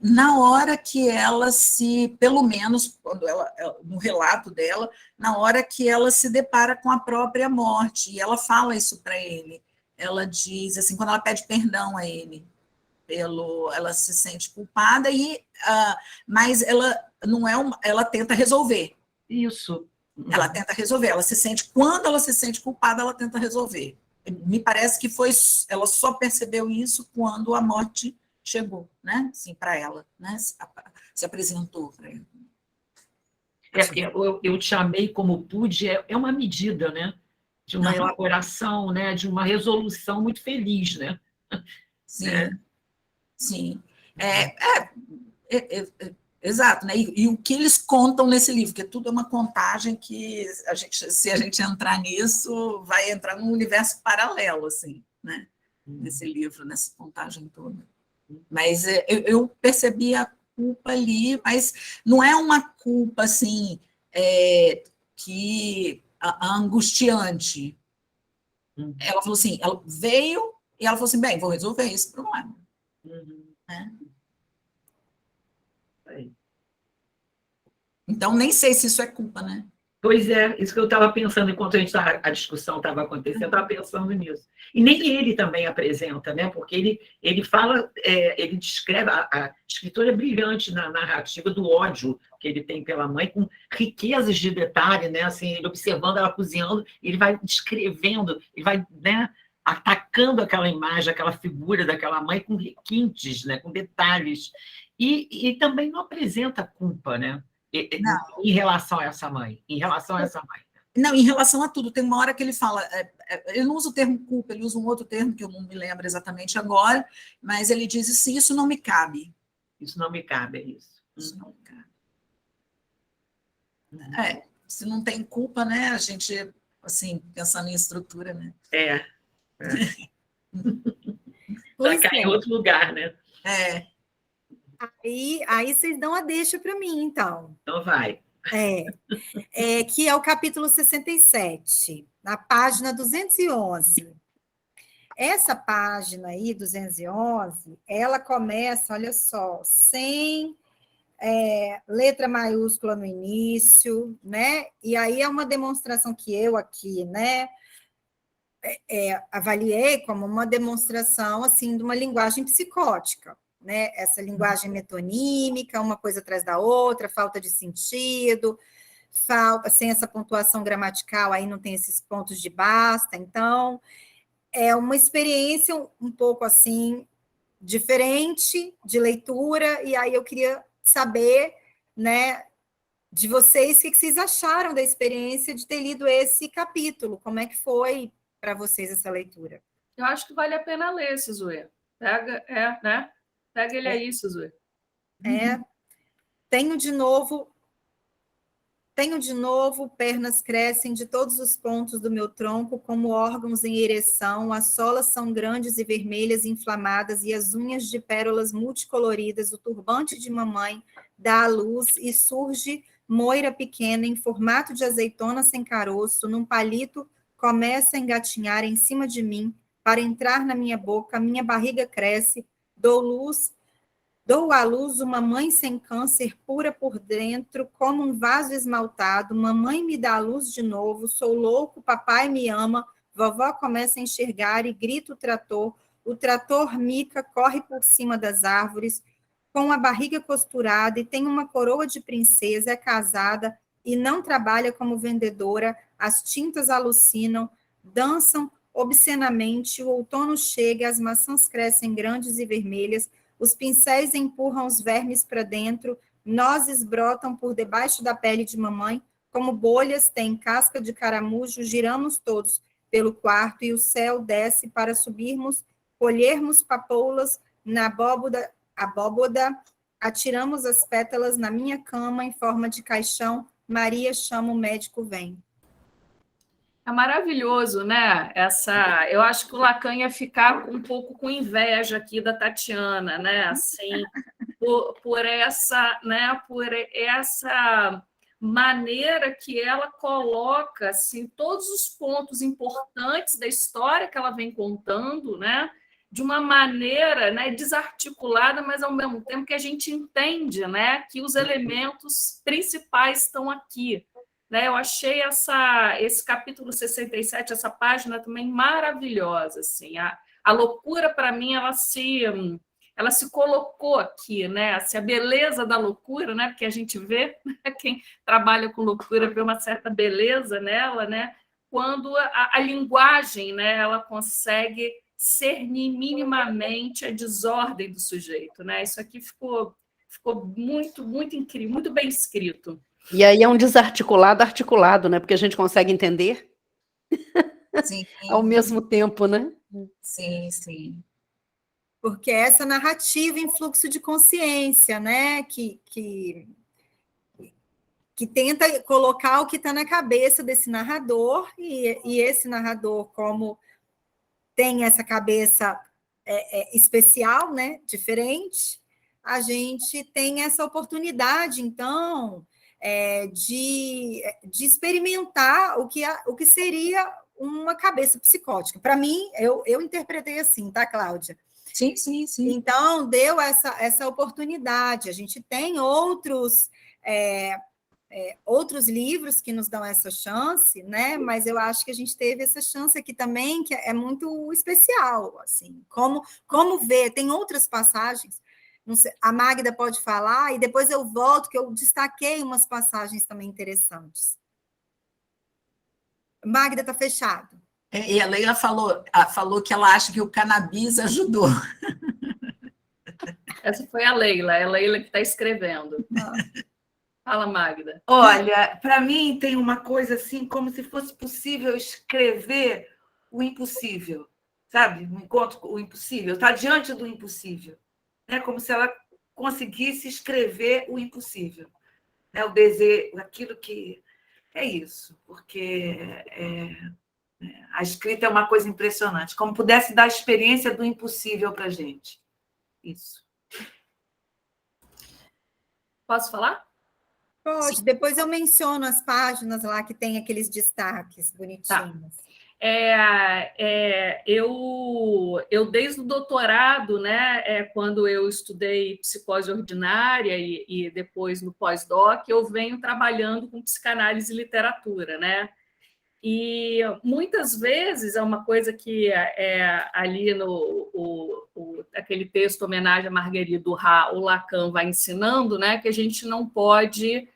na hora que ela pelo menos, quando no relato dela, na hora que ela se depara com a própria morte, e ela fala isso para ele. Ela diz assim, quando ela pede perdão a ele, ela se sente culpada, mas ela não ela tenta resolver. Isso. Ela tenta resolver, quando ela se sente culpada, ela tenta resolver. Me parece que ela só percebeu isso quando a morte chegou, né? Assim, para ela, né? Se apresentou para ela. Eu te chamei como pude, é uma medida, né? De uma elaboração, né? De uma resolução muito feliz, né? Sim, sim. Exato, né? E o que eles contam nesse livro, que tudo é uma contagem que se a gente entrar nisso, vai entrar num universo paralelo, assim, né? Nesse livro, nessa contagem toda. Mas eu percebi a culpa ali, mas não é uma culpa assim angustiante. Ela falou assim, ela veio e ela falou assim, bem, vou resolver esse problema. Né? Então, nem sei se isso é culpa, né? Pois é, isso que eu estava pensando enquanto a discussão estava acontecendo, eu estava pensando nisso. E nem ele também apresenta, né? Porque ele fala, ele descreve, a escritora é brilhante na narrativa do ódio que ele tem pela mãe, com riquezas de detalhe, né? Assim, ele observando ela cozinhando, ele vai descrevendo, ele vai, né, atacando aquela imagem, aquela figura daquela mãe com requintes, né? Com detalhes. E também não apresenta culpa, né? Não. Em relação a essa mãe. Não, em relação a tudo. Tem uma hora que ele fala, ele não usa o termo culpa, ele usa um outro termo que eu não me lembro exatamente agora, mas ele diz assim, isso não me cabe. Isso não me cabe, é isso. Isso não me cabe. Se não tem culpa, né, a gente, assim, pensando em estrutura, né? Já cai em outro lugar, né? Aí vocês dão a deixa para mim, então. Então vai. Que é o capítulo 67, na página 211. Essa página aí, 211, ela começa, olha só, sem letra maiúscula no início, né? E aí é uma demonstração que eu aqui, né, avaliei como uma demonstração, assim, de uma linguagem psicótica, né? Essa linguagem metonímica, uma coisa atrás da outra, falta de sentido, sem essa pontuação gramatical, aí não tem esses pontos de basta. Então, é uma experiência um pouco assim diferente de leitura, e aí eu queria saber, né, de vocês, o que vocês acharam da experiência de ter lido esse capítulo, como é que foi para vocês essa leitura? Eu acho que vale a pena ler, Sizuê. Pega ele aí, Sizuê. Tenho de novo, pernas crescem de todos os pontos do meu tronco como órgãos em ereção, as solas são grandes e vermelhas inflamadas e as unhas de pérolas multicoloridas, o turbante de mamãe dá à luz e surge moira pequena em formato de azeitona sem caroço, num palito começa a engatinhar em cima de mim para entrar na minha boca, minha barriga cresce, dou à luz uma mãe sem câncer, pura por dentro, como um vaso esmaltado. Mamãe me dá a luz de novo. Sou louco, papai me ama. Vovó começa a enxergar e grita o trator. O trator mica, corre por cima das árvores, com a barriga costurada e tem uma coroa de princesa, é casada e não trabalha como vendedora. As tintas alucinam, dançam obscenamente, o outono chega, as maçãs crescem grandes e vermelhas, os pincéis empurram os vermes para dentro, nozes brotam por debaixo da pele de mamãe, como bolhas têm casca de caramujo, giramos todos pelo quarto e o céu desce para subirmos, colhermos papoulas na abóboda, atiramos as pétalas na minha cama em forma de caixão, Maria chama o médico, vem. É maravilhoso, né? Eu acho que o Lacan ia ficar um pouco com inveja aqui da Tatiana, né? Assim, por essa, né? Por essa maneira que ela coloca assim todos os pontos importantes da história que ela vem contando, né? De uma maneira, né, desarticulada, mas ao mesmo tempo que a gente entende, né, que os elementos principais estão aqui. Né? Eu achei esse capítulo 67, essa página também maravilhosa. Assim. A loucura, para mim, ela se colocou aqui, né? Assim, a beleza da loucura, né? Porque a gente vê, né? Quem trabalha com loucura vê uma certa beleza nela, né? Quando a linguagem, né? Ela consegue cernir minimamente a desordem do sujeito. Né? Isso aqui ficou muito, muito incrível, muito bem escrito. E aí é um desarticulado articulado, né? Porque a gente consegue entender Sim. ao mesmo tempo, né? Sim, sim. Porque essa narrativa em fluxo de consciência, né? Que tenta colocar o que está na cabeça desse narrador, e esse narrador, como tem essa cabeça especial, né? Diferente, a gente tem essa oportunidade, então, de experimentar o que seria uma cabeça psicótica. Para mim, eu interpretei assim, tá, Cláudia? Sim, sim, sim. Então, deu essa oportunidade. A gente tem outros livros que nos dão essa chance, né? Mas eu acho que a gente teve essa chance aqui também, que é muito especial, assim. Como ver, tem outras passagens, não sei, a Magda pode falar, e depois eu volto, que eu destaquei umas passagens também interessantes. Magda, está fechado. E a Leila falou que ela acha que o cannabis ajudou. Essa foi a Leila que está escrevendo. Fala, Magda. Olha, para mim tem uma coisa assim, como se fosse possível escrever o impossível, sabe? Um encontro com o impossível, está diante do impossível. É como se ela conseguisse escrever o impossível. Né? O desejo, aquilo que... É isso, porque a escrita é uma coisa impressionante, como pudesse dar a experiência do impossível para a gente. Isso. Posso falar? Pode, depois eu menciono as páginas lá que tem aqueles destaques bonitinhos. Tá. Eu desde o doutorado, né, quando eu estudei psicose ordinária e depois no pós-doc, eu venho trabalhando com psicanálise e literatura, né? E muitas vezes é uma coisa que ali aquele texto homenagem a Marguerite Duras, o Lacan vai ensinando, né, que a gente não pode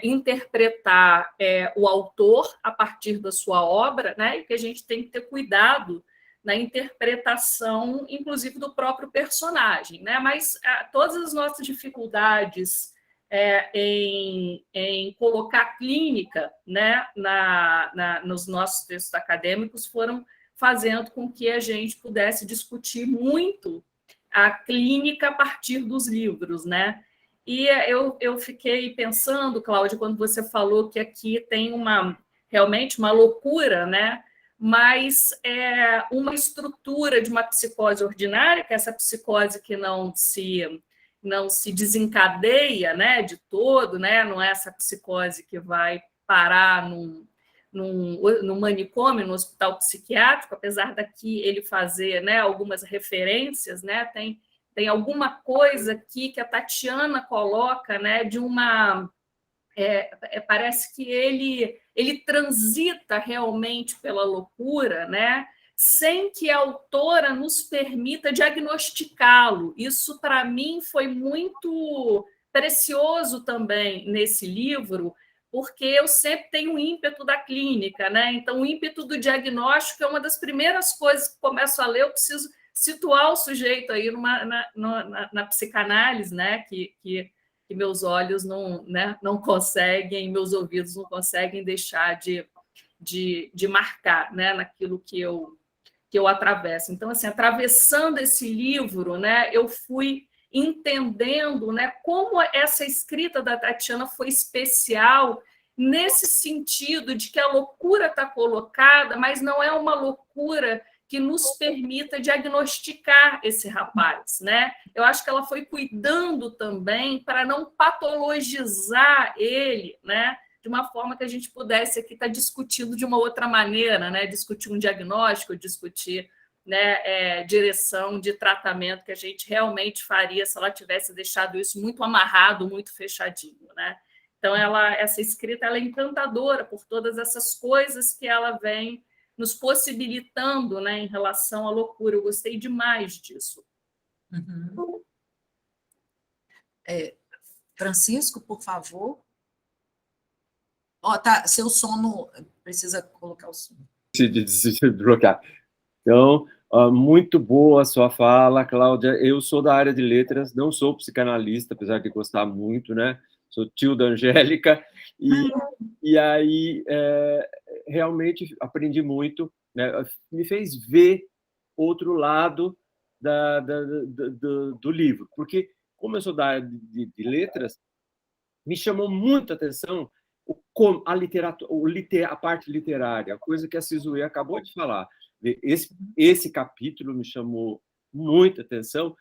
interpretar o autor a partir da sua obra, né, e que a gente tem que ter cuidado na interpretação, inclusive, do próprio personagem. Né? Mas todas as nossas dificuldades em colocar clínica, né, nos nossos textos acadêmicos foram fazendo com que a gente pudesse discutir muito a clínica a partir dos livros, né? E eu fiquei pensando, Cláudia, quando você falou que aqui tem realmente uma loucura, né? Mas uma estrutura de uma psicose ordinária, que é essa psicose que não se desencadeia, né, de todo, né? Não é essa psicose que vai parar num manicômio, no hospital psiquiátrico, apesar daqui ele fazer, né, algumas referências, né? Tem alguma coisa aqui que a Tatiana coloca, né, de uma... parece que ele transita realmente pela loucura, né, sem que a autora nos permita diagnosticá-lo. Isso, para mim, foi muito precioso também nesse livro, porque eu sempre tenho o ímpeto da clínica, né? Então, o ímpeto do diagnóstico é uma das primeiras coisas que começo a ler, eu preciso situar o sujeito aí na psicanálise, né? Que meus olhos não, né, não conseguem, meus ouvidos não conseguem deixar de marcar, né, naquilo que eu atravesso. Então, assim, atravessando esse livro, né, eu fui entendendo, né, como essa escrita da Tatiana foi especial nesse sentido de que a loucura está colocada, mas não é uma loucura que nos permita diagnosticar esse rapaz, né? Eu acho que ela foi cuidando também para não patologizar ele, né? De uma forma que a gente pudesse aqui estar discutindo de uma outra maneira, né? Discutir um diagnóstico, discutir, né, direção de tratamento que a gente realmente faria se ela tivesse deixado isso muito amarrado, muito fechadinho, né? Então, essa escrita ela é encantadora por todas essas coisas que ela vem nos possibilitando, né, em relação à loucura. Eu gostei demais disso. Uhum. Francisco, por favor. Tá, seu sono, precisa colocar o som. De bloquear. Então, muito boa a sua fala, Cláudia. Eu sou da área de letras, não sou psicanalista, apesar de gostar muito, né? Sou tio da Angélica, e aí realmente aprendi muito, né? Me fez ver outro lado do livro, porque, como eu sou da área de letras, me chamou muita atenção a literatura, a parte literária, a coisa que a Sizue acabou de falar. Esse capítulo me chamou muita atenção,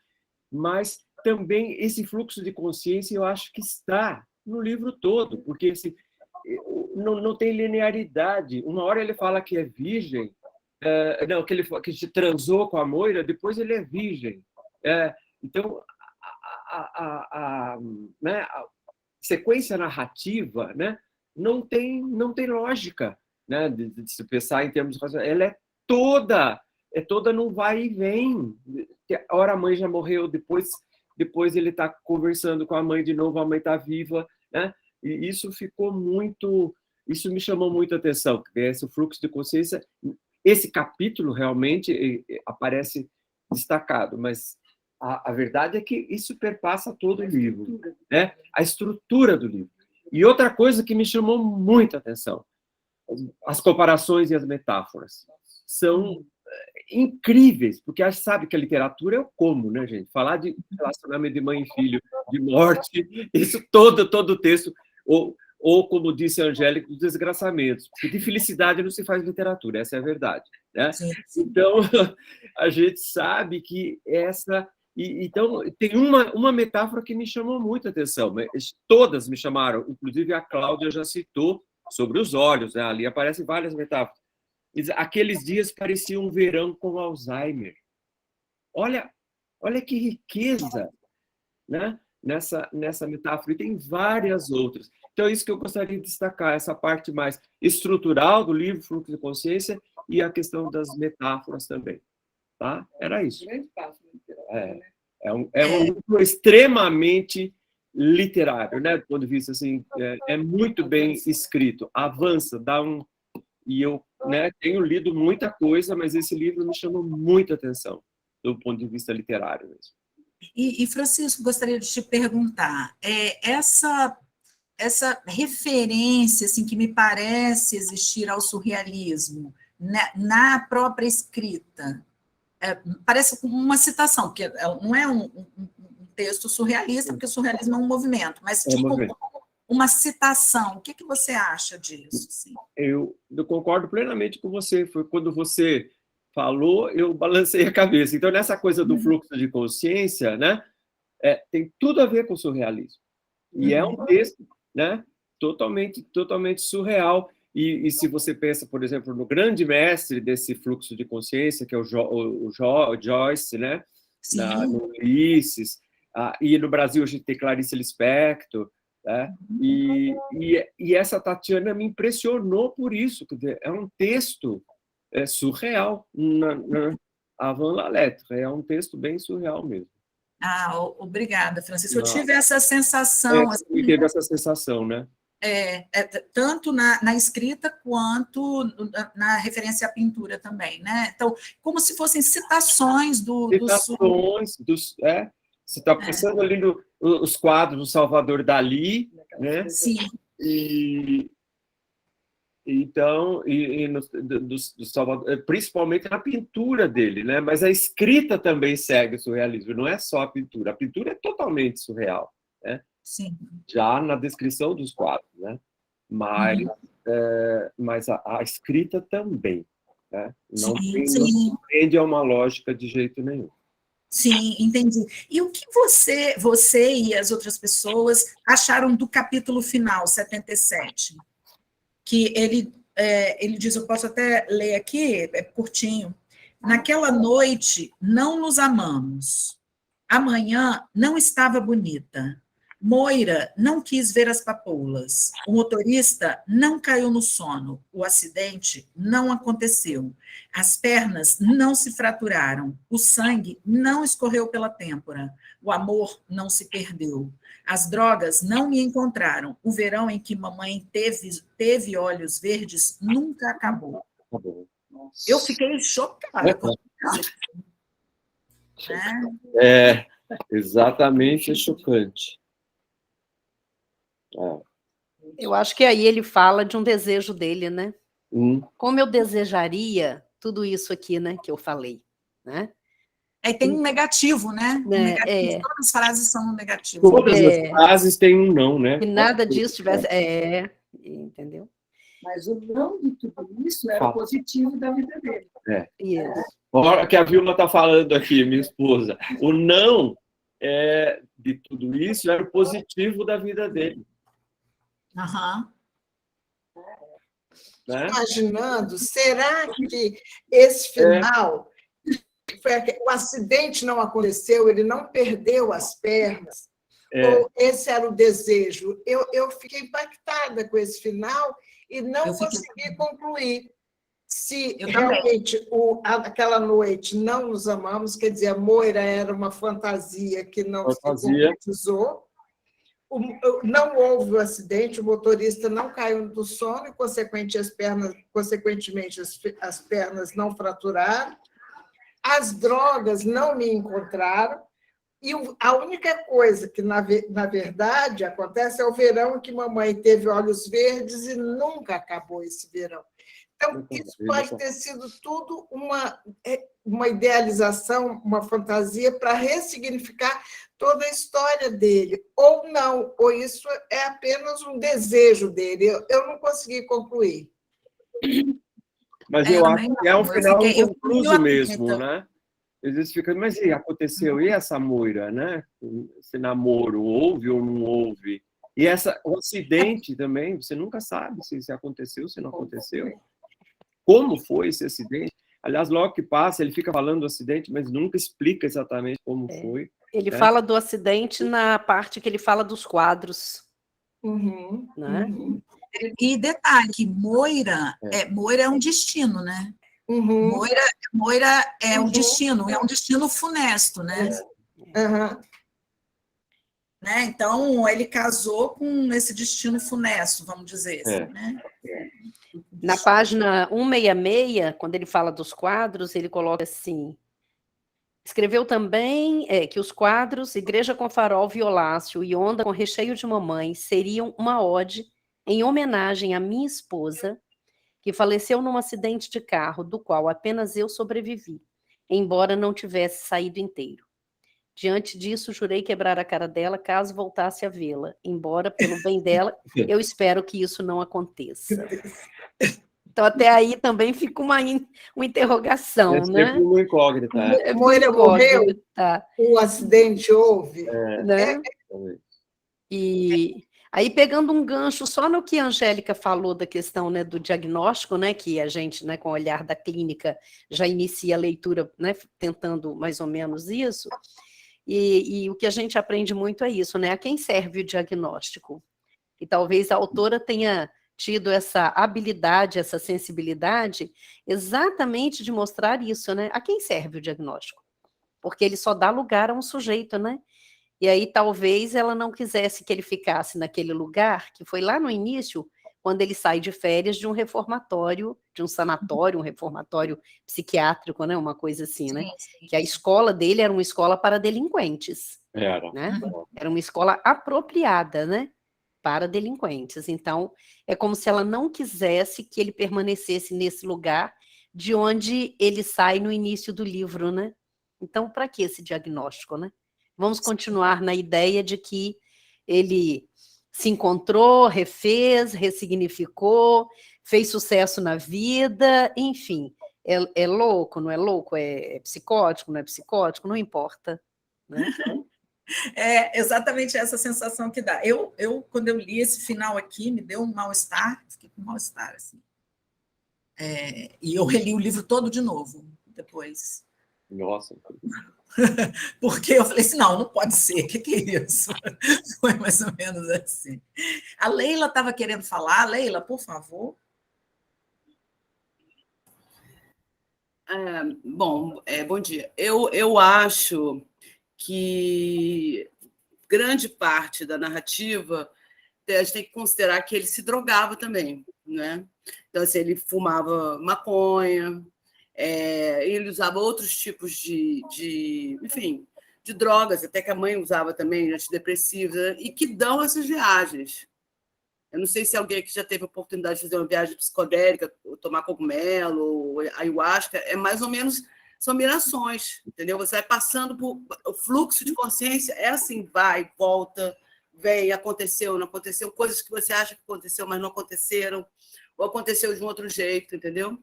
mas também esse fluxo de consciência eu acho que está no livro todo, porque não tem linearidade. Uma hora ele fala que é virgem, não, que se transou com a Moira, depois ele é virgem. Então, né, a sequência narrativa, né, não tem lógica, né, de se pensar em termos racionais. Ela é toda no vai e vem. Ora a mãe já morreu, depois ele está conversando com a mãe de novo, a mãe está viva, né? E isso me chamou muito a atenção, esse fluxo de consciência. Esse capítulo realmente aparece destacado, mas a verdade é que isso perpassa todo o livro, né? A estrutura do livro. E outra coisa que me chamou muita atenção, as comparações e as metáforas são incríveis, porque a gente sabe que a literatura é o como, né, gente? Falar de relacionamento de mãe e filho, de morte, isso todo o texto, ou como disse a Angélica, dos desgraçamentos, porque de felicidade não se faz literatura, essa é a verdade, né? Sim. Então, a gente sabe que então, tem uma metáfora que me chamou muita atenção, todas me chamaram, inclusive a Cláudia já citou sobre os olhos, né? Ali aparecem várias metáforas. Aqueles dias pareciam um verão com Alzheimer. Olha que riqueza, né? Nessa metáfora. E tem várias outras. Então, é isso que eu gostaria de destacar, essa parte mais estrutural do livro, Fluxo de Consciência, e a questão das metáforas também. Tá? Era isso. É um livro extremamente literário, né? Do ponto de vista assim, é muito bem escrito, avança, e eu, né, tenho lido muita coisa, mas esse livro me chamou muita atenção do ponto de vista literário mesmo. E Francisco, gostaria de te perguntar, essa referência assim, que me parece existir ao surrealismo, na própria escrita, parece uma citação, porque não é um texto surrealista, porque o surrealismo é um movimento, mas uma citação. O que você acha disso? Assim? Eu concordo plenamente com você. Foi quando você falou, eu balancei a cabeça. Então, nessa coisa do fluxo de consciência, né, tem tudo a ver com o surrealismo. E é um texto, né, totalmente surreal. E se você pensa, por exemplo, no grande mestre desse fluxo de consciência, que é o Joyce, né, no Ulisses, e no Brasil a gente tem Clarice Lispector, né? E essa Tatiana me impressionou por isso. Quer dizer, é um texto surreal, avant la lettre, é um texto bem surreal mesmo. Obrigada, Francisco. Eu tive essa sensação. Teve essa sensação, né? tanto na escrita quanto na referência à pintura também, né? Então, como se fossem citações do Citações você está pensando ali nos quadros do Salvador Dalí, né? Sim. Então, do Salvador, principalmente na pintura dele, né? Mas a escrita também segue o surrealismo, não é só a pintura. A pintura é totalmente surreal, né? Sim. Já na descrição dos quadros, né? Mas a escrita também, né? Não se prende a uma lógica de jeito nenhum. Sim, entendi. E o que você e as outras pessoas acharam do capítulo final, 77? Que ele diz, eu posso até ler aqui, é curtinho. Naquela noite, não nos amamos. Amanhã não estava bonita. Moira não quis ver as papoulas. O motorista não caiu no sono. O acidente não aconteceu. As pernas não se fraturaram. O sangue não escorreu pela têmpora. O amor não se perdeu. As drogas não me encontraram. O verão em que mamãe teve olhos verdes nunca acabou. Eu fiquei chocada. Exatamente, é chocante. Eu acho que aí ele fala de um desejo dele, né? Como eu desejaria tudo isso aqui, né, que eu falei, né? Tem um negativo, né? Todas as frases são um negativo. Todas as frases têm um não, né? E nada disso tivesse... entendeu? Mas o não de tudo isso era o positivo da vida dele. Isso. Olha que a Vilma está falando aqui, minha esposa. O não de tudo isso era o positivo da vida dele. Né? Imaginando, será que esse final, o acidente não aconteceu, ele não perdeu as pernas, ou esse era o desejo? Eu fiquei impactada com esse final e não consegui concluir. Se realmente aquela noite não nos amamos, quer dizer, a Moira era uma fantasia que não se concretizou, não houve o acidente, o motorista não caiu do sono e, consequentemente, as pernas não fraturaram, as drogas não me encontraram, e a única coisa que, na verdade, acontece é o verão em que mamãe teve olhos verdes e nunca acabou esse verão. Então, isso pode ter sido tudo uma idealização, uma fantasia para ressignificar toda a história dele, ou não, ou isso é apenas um desejo dele. Eu não consegui concluir. Mas eu acho que é um final inconcluso mesmo, né? Às vezes fica, mas e aconteceu? E essa Moira, né? Esse namoro, houve ou não houve? E o acidente também, você nunca sabe se aconteceu, se não aconteceu. Como foi esse acidente? Aliás, logo que passa, ele fica falando do acidente, mas nunca explica exatamente como foi. Ele fala do acidente na parte que ele fala dos quadros. Né? E detalhe, que Moira é um destino, né? Moira é um destino funesto, né? Né? Então, ele casou com esse destino funesto, vamos dizer assim, né? Na página 166, quando ele fala dos quadros, ele coloca assim: escreveu também que os quadros Igreja com Farol Violáceo e Onda com Recheio de Mamãe seriam uma ode em homenagem à minha esposa, que faleceu num acidente de carro, do qual apenas eu sobrevivi, embora não tivesse saído inteiro. Diante disso, jurei quebrar a cara dela caso voltasse a vê-la, embora, pelo bem dela, eu espero que isso não aconteça. Então, até aí também fica uma interrogação, né? Sempre uma incógnita. Moira morreu, o acidente houve. Né? E aí, pegando um gancho só no que a Angélica falou da questão, né, do diagnóstico, né, que a gente, né, com o olhar da clínica, já inicia a leitura, né, tentando mais ou menos isso. E o que a gente aprende muito é isso, né? A quem serve o diagnóstico? E talvez a autora tenha tido essa habilidade, essa sensibilidade, exatamente de mostrar isso, né? A quem serve o diagnóstico? Porque ele só dá lugar a um sujeito, né? E aí talvez ela não quisesse que ele ficasse naquele lugar, que foi lá no início, quando ele sai de férias de um reformatório, de um sanatório, um reformatório psiquiátrico, né? Uma coisa assim, né? Que a escola dele era uma escola para delinquentes. Era. Né? Era uma escola apropriada, né? Para delinquentes. Então, é como se ela não quisesse que ele permanecesse nesse lugar de onde ele sai no início do livro, né? Então, para que esse diagnóstico, né? Vamos continuar na ideia de que ele se encontrou, refez, ressignificou, fez sucesso na vida, enfim. É louco, não é louco? É psicótico, não é psicótico? Não importa, né? É exatamente essa sensação que dá. Quando eu li esse final aqui, me deu um mal-estar, fiquei com mal-estar, assim. E eu reli o livro todo de novo, depois. Nossa. Porque eu falei assim, não pode ser, o que é isso? Foi mais ou menos assim. A Leila estava querendo falar. Leila, por favor. Bom dia. Eu acho que grande parte da narrativa a gente tem que considerar que ele se drogava também, né? Então, assim, ele fumava maconha, ele usava outros tipos enfim, de drogas, até que a mãe usava também, antidepressivos, né? E que dão essas viagens. Eu não sei se alguém aqui já teve a oportunidade de fazer uma viagem psicodélica, tomar cogumelo, ou ayahuasca, é mais ou menos, são mirações, entendeu? Você vai passando por... O fluxo de consciência é assim, vai, volta, vem, aconteceu, não aconteceu, coisas que você acha que aconteceu, mas não aconteceram, ou aconteceu de um outro jeito, entendeu?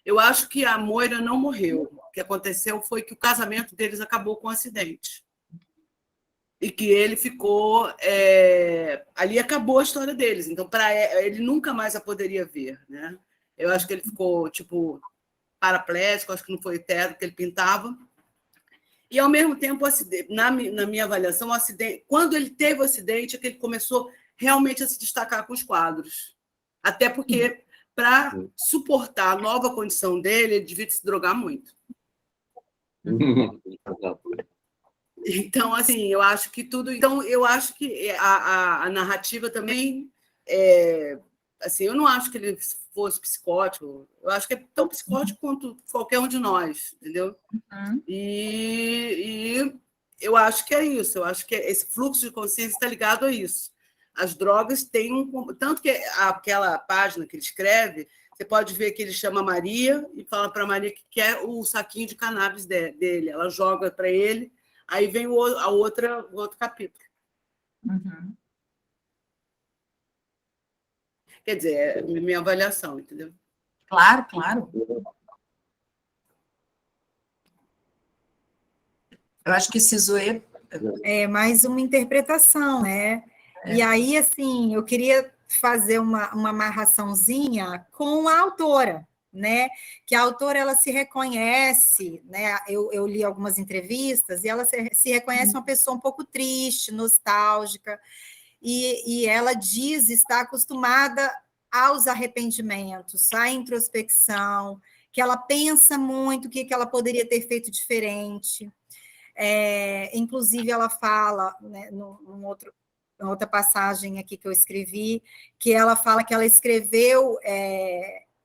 Eu acho que a Moira não morreu. O que aconteceu foi que o casamento deles acabou com um acidente. E que ele ficou... ali acabou a história deles. Então, ele nunca mais a poderia ver, né? Eu acho que ele ficou, tipo, paraplégico, acho que não foi eterno que ele pintava. E, ao mesmo tempo, na minha avaliação, o acidente, quando ele teve o acidente, é que ele começou realmente a se destacar com os quadros. Até porque, para suportar a nova condição dele, ele devia se drogar muito. Então, assim, eu acho que tudo... Então, eu acho que a narrativa também... assim, eu não acho que ele fosse psicótico. Eu acho que é tão psicótico quanto qualquer um de nós, entendeu? E eu acho que é isso. Eu acho que esse fluxo de consciência está ligado a isso. As drogas têm tanto que aquela página que ele escreve, você pode ver que ele chama Maria e fala para Maria que quer o saquinho de cannabis dele. Ela joga para ele, aí vem o outro capítulo. Quer dizer, é minha avaliação, entendeu? Claro, claro. Eu acho que Sizoe... É mais uma interpretação, né? E aí, assim, eu queria fazer uma amarraçãozinha com a autora, né? Que a autora, ela se reconhece, né? Eu li algumas entrevistas e ela se reconhece uma pessoa um pouco triste, nostálgica, e ela diz estar acostumada aos arrependimentos, à introspecção, que ela pensa muito o que ela poderia ter feito diferente. Inclusive, ela fala, né, numa outra passagem aqui que eu escrevi, que ela fala que ela escreveu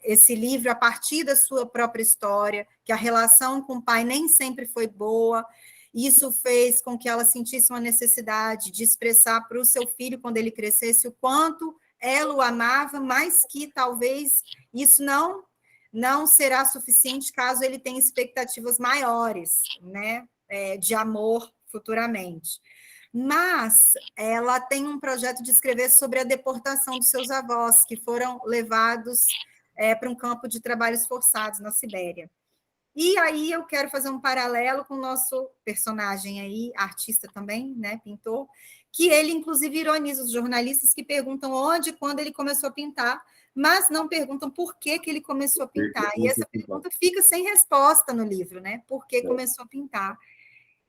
esse livro a partir da sua própria história, que a relação com o pai nem sempre foi boa. Isso fez com que ela sentisse uma necessidade de expressar para o seu filho, quando ele crescesse, o quanto ela o amava, mas que talvez isso não será suficiente caso ele tenha expectativas maiores, né, de amor futuramente. Mas ela tem um projeto de escrever sobre a deportação dos seus avós, que foram levados para um campo de trabalhos forçados na Sibéria. E aí eu quero fazer um paralelo com o nosso personagem aí, artista também, né, pintor, que ele, inclusive, ironiza os jornalistas que perguntam onde e quando ele começou a pintar, mas não perguntam por que ele começou a pintar. E essa pergunta fica sem resposta no livro, né? Por que começou a pintar?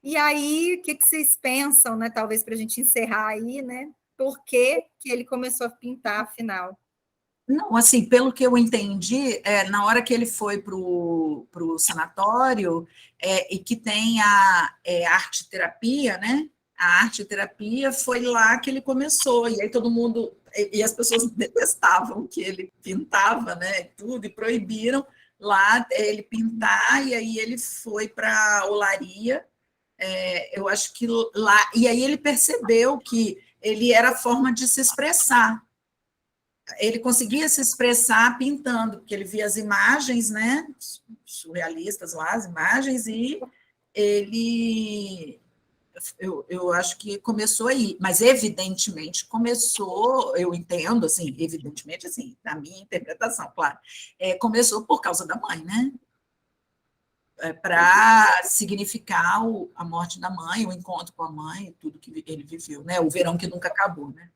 E aí, o que vocês pensam, né? Talvez para a gente encerrar aí, né? Por que ele começou a pintar, afinal? Não, assim, pelo que eu entendi, na hora que ele foi para o sanatório, e que tem a arte-terapia, né? a arte terapia, foi lá que ele começou, e aí todo mundo, e as pessoas detestavam que ele pintava, né, tudo, e proibiram lá ele pintar, e aí ele foi para a olaria, eu acho que lá, e aí ele percebeu que ele era a forma de se expressar, ele conseguia se expressar pintando, porque ele via as imagens, né, surrealistas lá, as imagens, e ele... Eu acho que começou aí, mas evidentemente começou, eu entendo, assim, evidentemente, assim, na minha interpretação, claro, começou por causa da mãe, né? Para significar a morte da mãe, o encontro com a mãe, tudo que ele viveu, né? O verão que nunca acabou, né?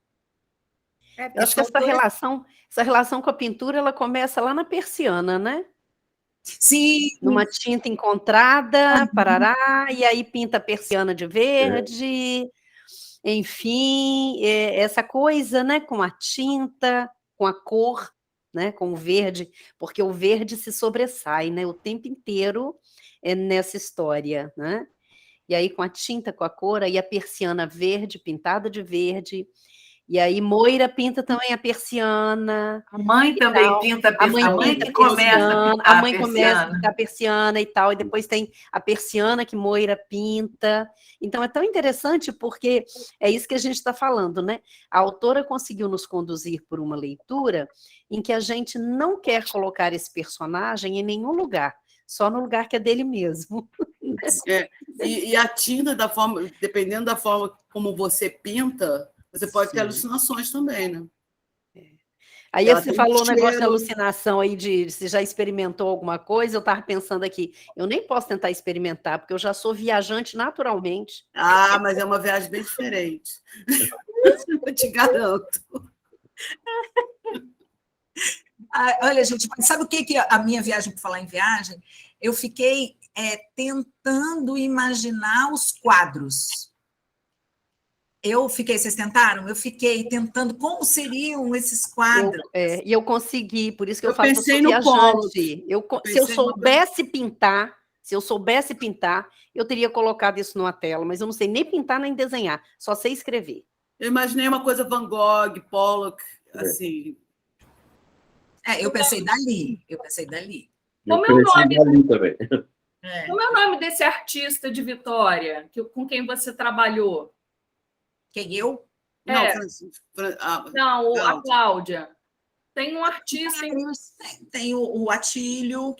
Eu acho que essa relação com a pintura, ela começa lá na persiana, né? Sim. Numa tinta encontrada, parará, e aí pinta a persiana de verde, enfim, essa coisa, né, com a tinta, com a cor, né, com o verde, porque o verde se sobressai, né, o tempo inteiro nessa história, né? E aí com a tinta, com a cor, aí a persiana verde, pintada de verde. E aí Moira pinta também a persiana. A mãe também pinta a persiana. A mãe que começa a pintar a mãe começa a pintar a persiana e tal, e depois tem a persiana que Moira pinta. Então é tão interessante porque é isso que a gente está falando, né? A autora conseguiu nos conduzir por uma leitura em que a gente não quer colocar esse personagem em nenhum lugar, só no lugar que é dele mesmo. E a tinta, dependendo da forma como você pinta, você pode ter alucinações também, né? Aí você falou um negócio de alucinação aí, de se já experimentou alguma coisa, eu estava pensando aqui, eu nem posso tentar experimentar, porque eu já sou viajante naturalmente. Ah, mas é uma viagem bem diferente. Eu te garanto. Olha, gente, sabe o que a minha viagem, por falar em viagem, eu fiquei tentando imaginar os quadros. Vocês tentaram? Eu fiquei tentando como seriam esses quadros. E eu consegui, por isso que eu falo que eu sou viajante. Se eu soubesse pintar, eu teria colocado isso numa tela, mas eu não sei nem pintar nem desenhar, só sei escrever. Eu imaginei uma coisa Van Gogh, Pollock, assim. Eu pensei dali. Como é o nome também. Como é o nome desse artista de Vitória, com quem você trabalhou? Quem, eu? Não, a Cláudia. Tem um artista... Tem o Atílio.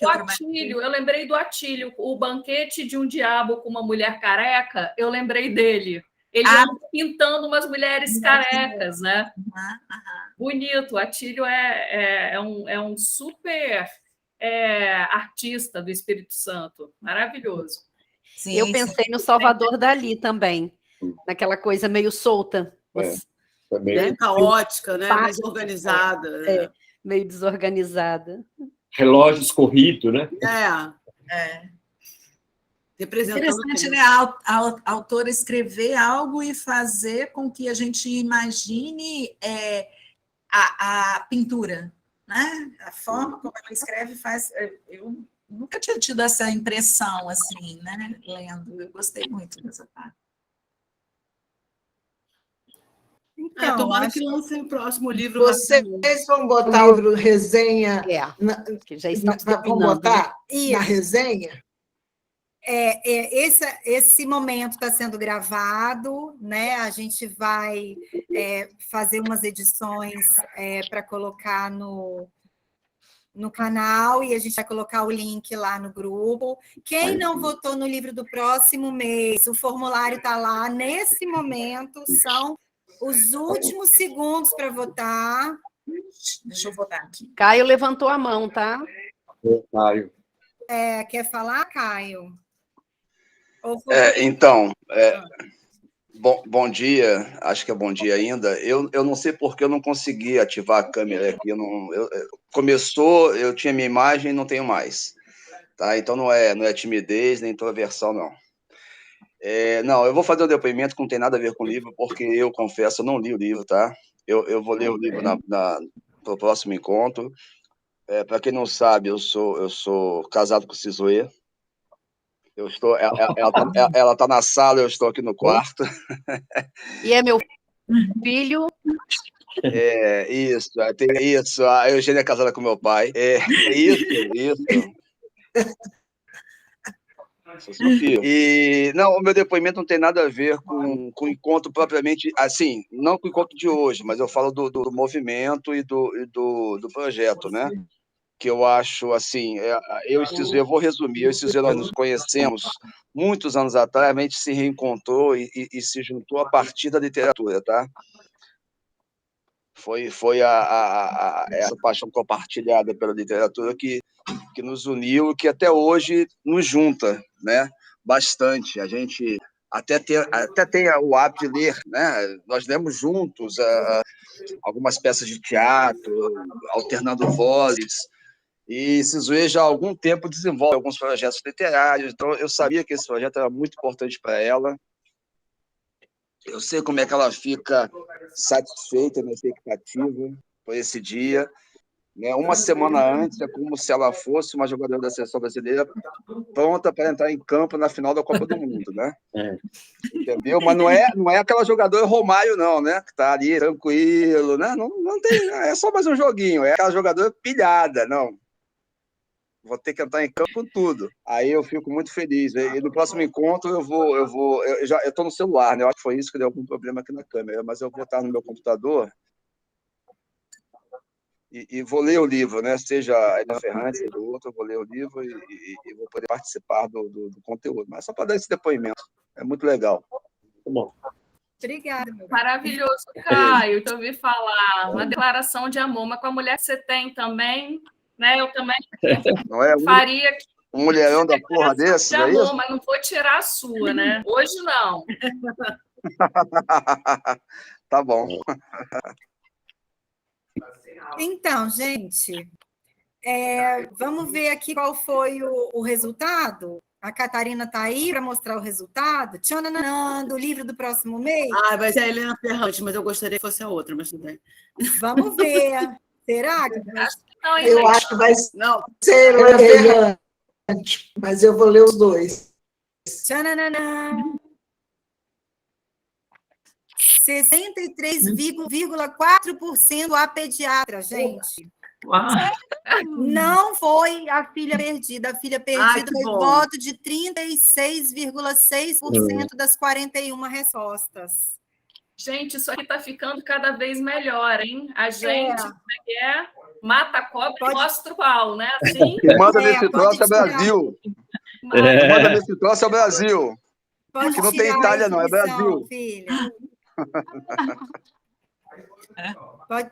Eu lembrei do Atílio. O Banquete de um Diabo com uma Mulher Careca, eu lembrei dele. Ele anda pintando umas mulheres carecas, né? Bonito. O Atílio é um super artista do Espírito Santo. Maravilhoso. Sim, eu pensei no Salvador Dalí também, naquela coisa meio solta. Meio caótica, né? Mais organizada. Meio desorganizada. Relógio escorrido, né? Interessante, né? A autora escrever algo e fazer com que a gente imagine a pintura, né? A forma como ela escreve faz... Eu nunca tinha tido essa impressão, assim, né? Lendo. Eu gostei muito dessa parte. Então, tomara que lance o próximo livro. Vocês vão botar o livro resenha? Que já estamos vão botar na resenha? Esse momento está sendo gravado, né? A gente vai fazer umas edições para colocar no canal e a gente vai colocar o link lá no grupo. Quem não votou no livro do próximo mês, o formulário está lá. Nesse momento, são os últimos segundos para votar. Deixa eu votar aqui. Caio levantou a mão, tá? Caio. Quer falar, Caio? Bom dia, acho que é bom dia ainda. Eu não sei porque eu não consegui ativar a câmera aqui. Começou, eu tinha minha imagem e não tenho mais. Tá? Então não é timidez, nem introversão, não. Não, eu vou fazer um depoimento que não tem nada a ver com o livro, porque eu confesso, eu não li o livro, tá? Eu vou ler o livro no próximo encontro. Para quem não sabe, eu sou casado com o Sisoê. Eu estou, ela tá na sala, eu estou aqui no quarto. E é meu filho. Isso, tem isso. A Eugênia é casada com meu pai. Isso. Sou seu filho. E não, o meu depoimento não tem nada a ver com o encontro propriamente, assim, não com o encontro de hoje, mas eu falo do movimento e do projeto, né? Que eu acho assim, eu vou resumir, eu e Cizuê, nós nos conhecemos muitos anos atrás, a gente se reencontrou e se juntou a partir da literatura, tá? Foi essa paixão compartilhada pela literatura que nos uniu e que até hoje nos junta, né? Bastante. A gente até tem o hábito de ler, né? Nós lemos juntos algumas peças de teatro, alternando vozes, e Cizuê já há algum tempo desenvolve alguns projetos literários, então eu sabia que esse projeto era muito importante para ela. Eu sei como é que ela fica satisfeita na expectativa por esse dia. Né? Uma semana antes, é como se ela fosse uma jogadora da seleção brasileira pronta para entrar em campo na final da Copa do Mundo, né? Entendeu? Mas não é aquela jogadora Romário, não, né? Que está ali tranquilo, né? Não tem, é só mais um joguinho. É aquela jogadora pilhada, não. Vou ter que entrar em campo com tudo. Aí eu fico muito feliz. E no próximo encontro eu estou no celular, né? Eu acho que foi isso que deu algum problema aqui na câmera, mas eu vou estar no meu computador e vou ler o livro, né? Seja a Ferrante, seja do outro, eu vou ler o livro e vou poder participar do conteúdo. Mas só para dar esse depoimento. É muito legal. Tá bom. Obrigada. Maravilhoso, Caio, te ouvi falar. Uma declaração de amor, mas com a mulher que você tem também, né? Eu também não é faria um mulherão da porra desse, de amor, mas não vou tirar a sua, né? Hoje não. Tá bom. Então, gente, vamos ver aqui qual foi o resultado. A Catarina está aí para mostrar o resultado. Tchananã, do livro do próximo mês. Vai ser a Helena Ferrante, mas eu gostaria que fosse a outra, mas tudo bem. Vamos ver. Será que não, eu acho que vai ser Helena Ferrante, mas eu vou ler os dois. Tchananã. 63,4% a pediatra, gente. Não foi a filha perdida. A filha perdida foi voto de 36,6% das 41 respostas. Gente, isso aqui está ficando cada vez melhor, hein? A gente mata a cobra e mostra o pau, né? Assim? Quem manda nesse troço é o Brasil. Quem manda nesse troço é o Brasil. Pode que não tem Itália, não, é Brasil. Filha. Pode.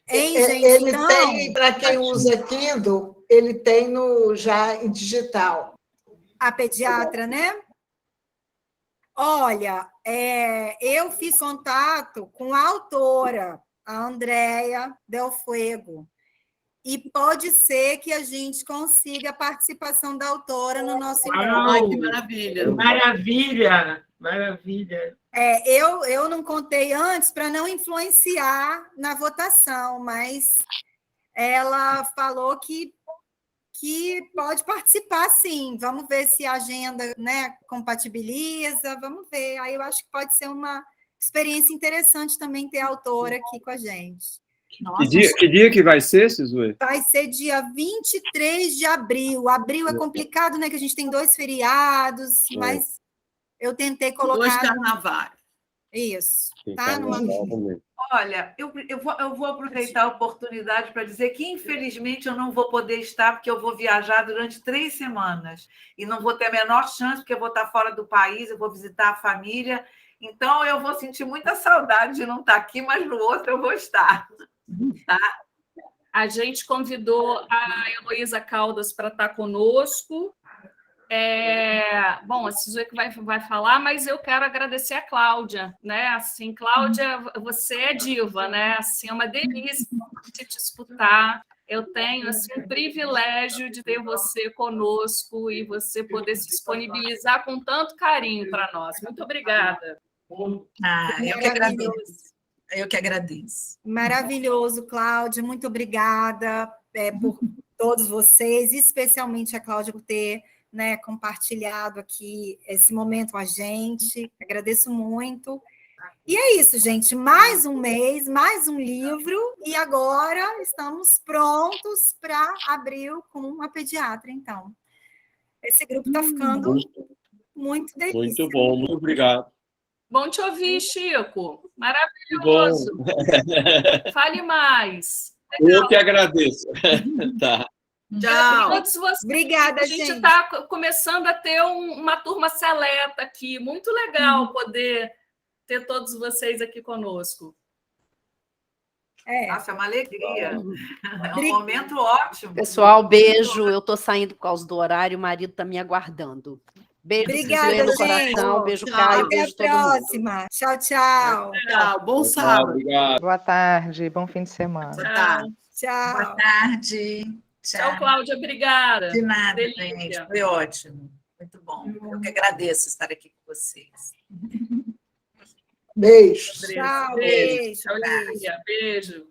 Gente, ele tem, para quem usa Kindle, ele tem já em digital. A pediatra, né? Olha, eu fiz contato com a autora, a Andréia Del Fuego, e pode ser que a gente consiga a participação da autora no nosso encontro. Ai, que maravilha! Maravilha! Maravilha! Eu não contei antes para não influenciar na votação, mas ela falou que pode participar, sim. Vamos ver se a agenda, né, compatibiliza, vamos ver. Aí eu acho que pode ser uma experiência interessante também ter a autora aqui com a gente. Nossa. Que dia que vai ser, Cizuê? Vai ser dia 23 de abril. Abril é complicado, né, que a gente tem 2 feriados, mas eu tentei colocar... 2 carnavais. Isso. Tá? Olha, eu vou aproveitar a oportunidade para dizer que, infelizmente, eu não vou poder estar, porque eu vou viajar durante 3 semanas. E não vou ter a menor chance, porque eu vou estar fora do país, eu vou visitar a família. Então, eu vou sentir muita saudade de não estar aqui, mas no outro eu vou estar. Tá? A gente convidou a Heloísa Caldas para estar conosco. Bom, a Cizuê que vai falar, mas eu quero agradecer a Cláudia, né? Assim, Cláudia, você é diva, né? Assim, é uma delícia te escutar. Eu tenho assim, um privilégio de ter você conosco e você poder se disponibilizar com tanto carinho para nós. Muito obrigada. Eu que agradeço. Eu que agradeço. Maravilhoso, Cláudia. Muito obrigada por todos vocês, especialmente a Cláudia por ter né, compartilhado aqui esse momento com a gente. Agradeço muito. E é isso, gente. Mais um mês, mais um livro, e agora estamos prontos para abril com a pediatra, então. Esse grupo está ficando muito delícia. Muito bom, muito obrigado. Bom te ouvir, Chico. Maravilhoso. Fale mais. Eu que agradeço. Tá. Tchau. Todos vocês. Obrigada, a gente está começando a ter uma turma seleta aqui. Muito legal poder ter todos vocês aqui conosco. Nossa, é uma alegria. É um momento ótimo. Pessoal, beijo. Eu estou saindo por causa do horário, o marido está me aguardando. Beijo, obrigada, no coração. Beijo, Caio. Até Beijo a próxima. Tchau, tchau. Tchau. Bom sábado. Obrigado. Boa tarde, bom fim de semana. Tchau. Boa tarde. Tchau, Cláudia. Obrigada. De nada, Delícia. gente. Foi ótimo. Muito bom. Eu que agradeço estar aqui com vocês. Beijo. Tchau, Beijo. beijo. Tchau, Lívia. Beijo.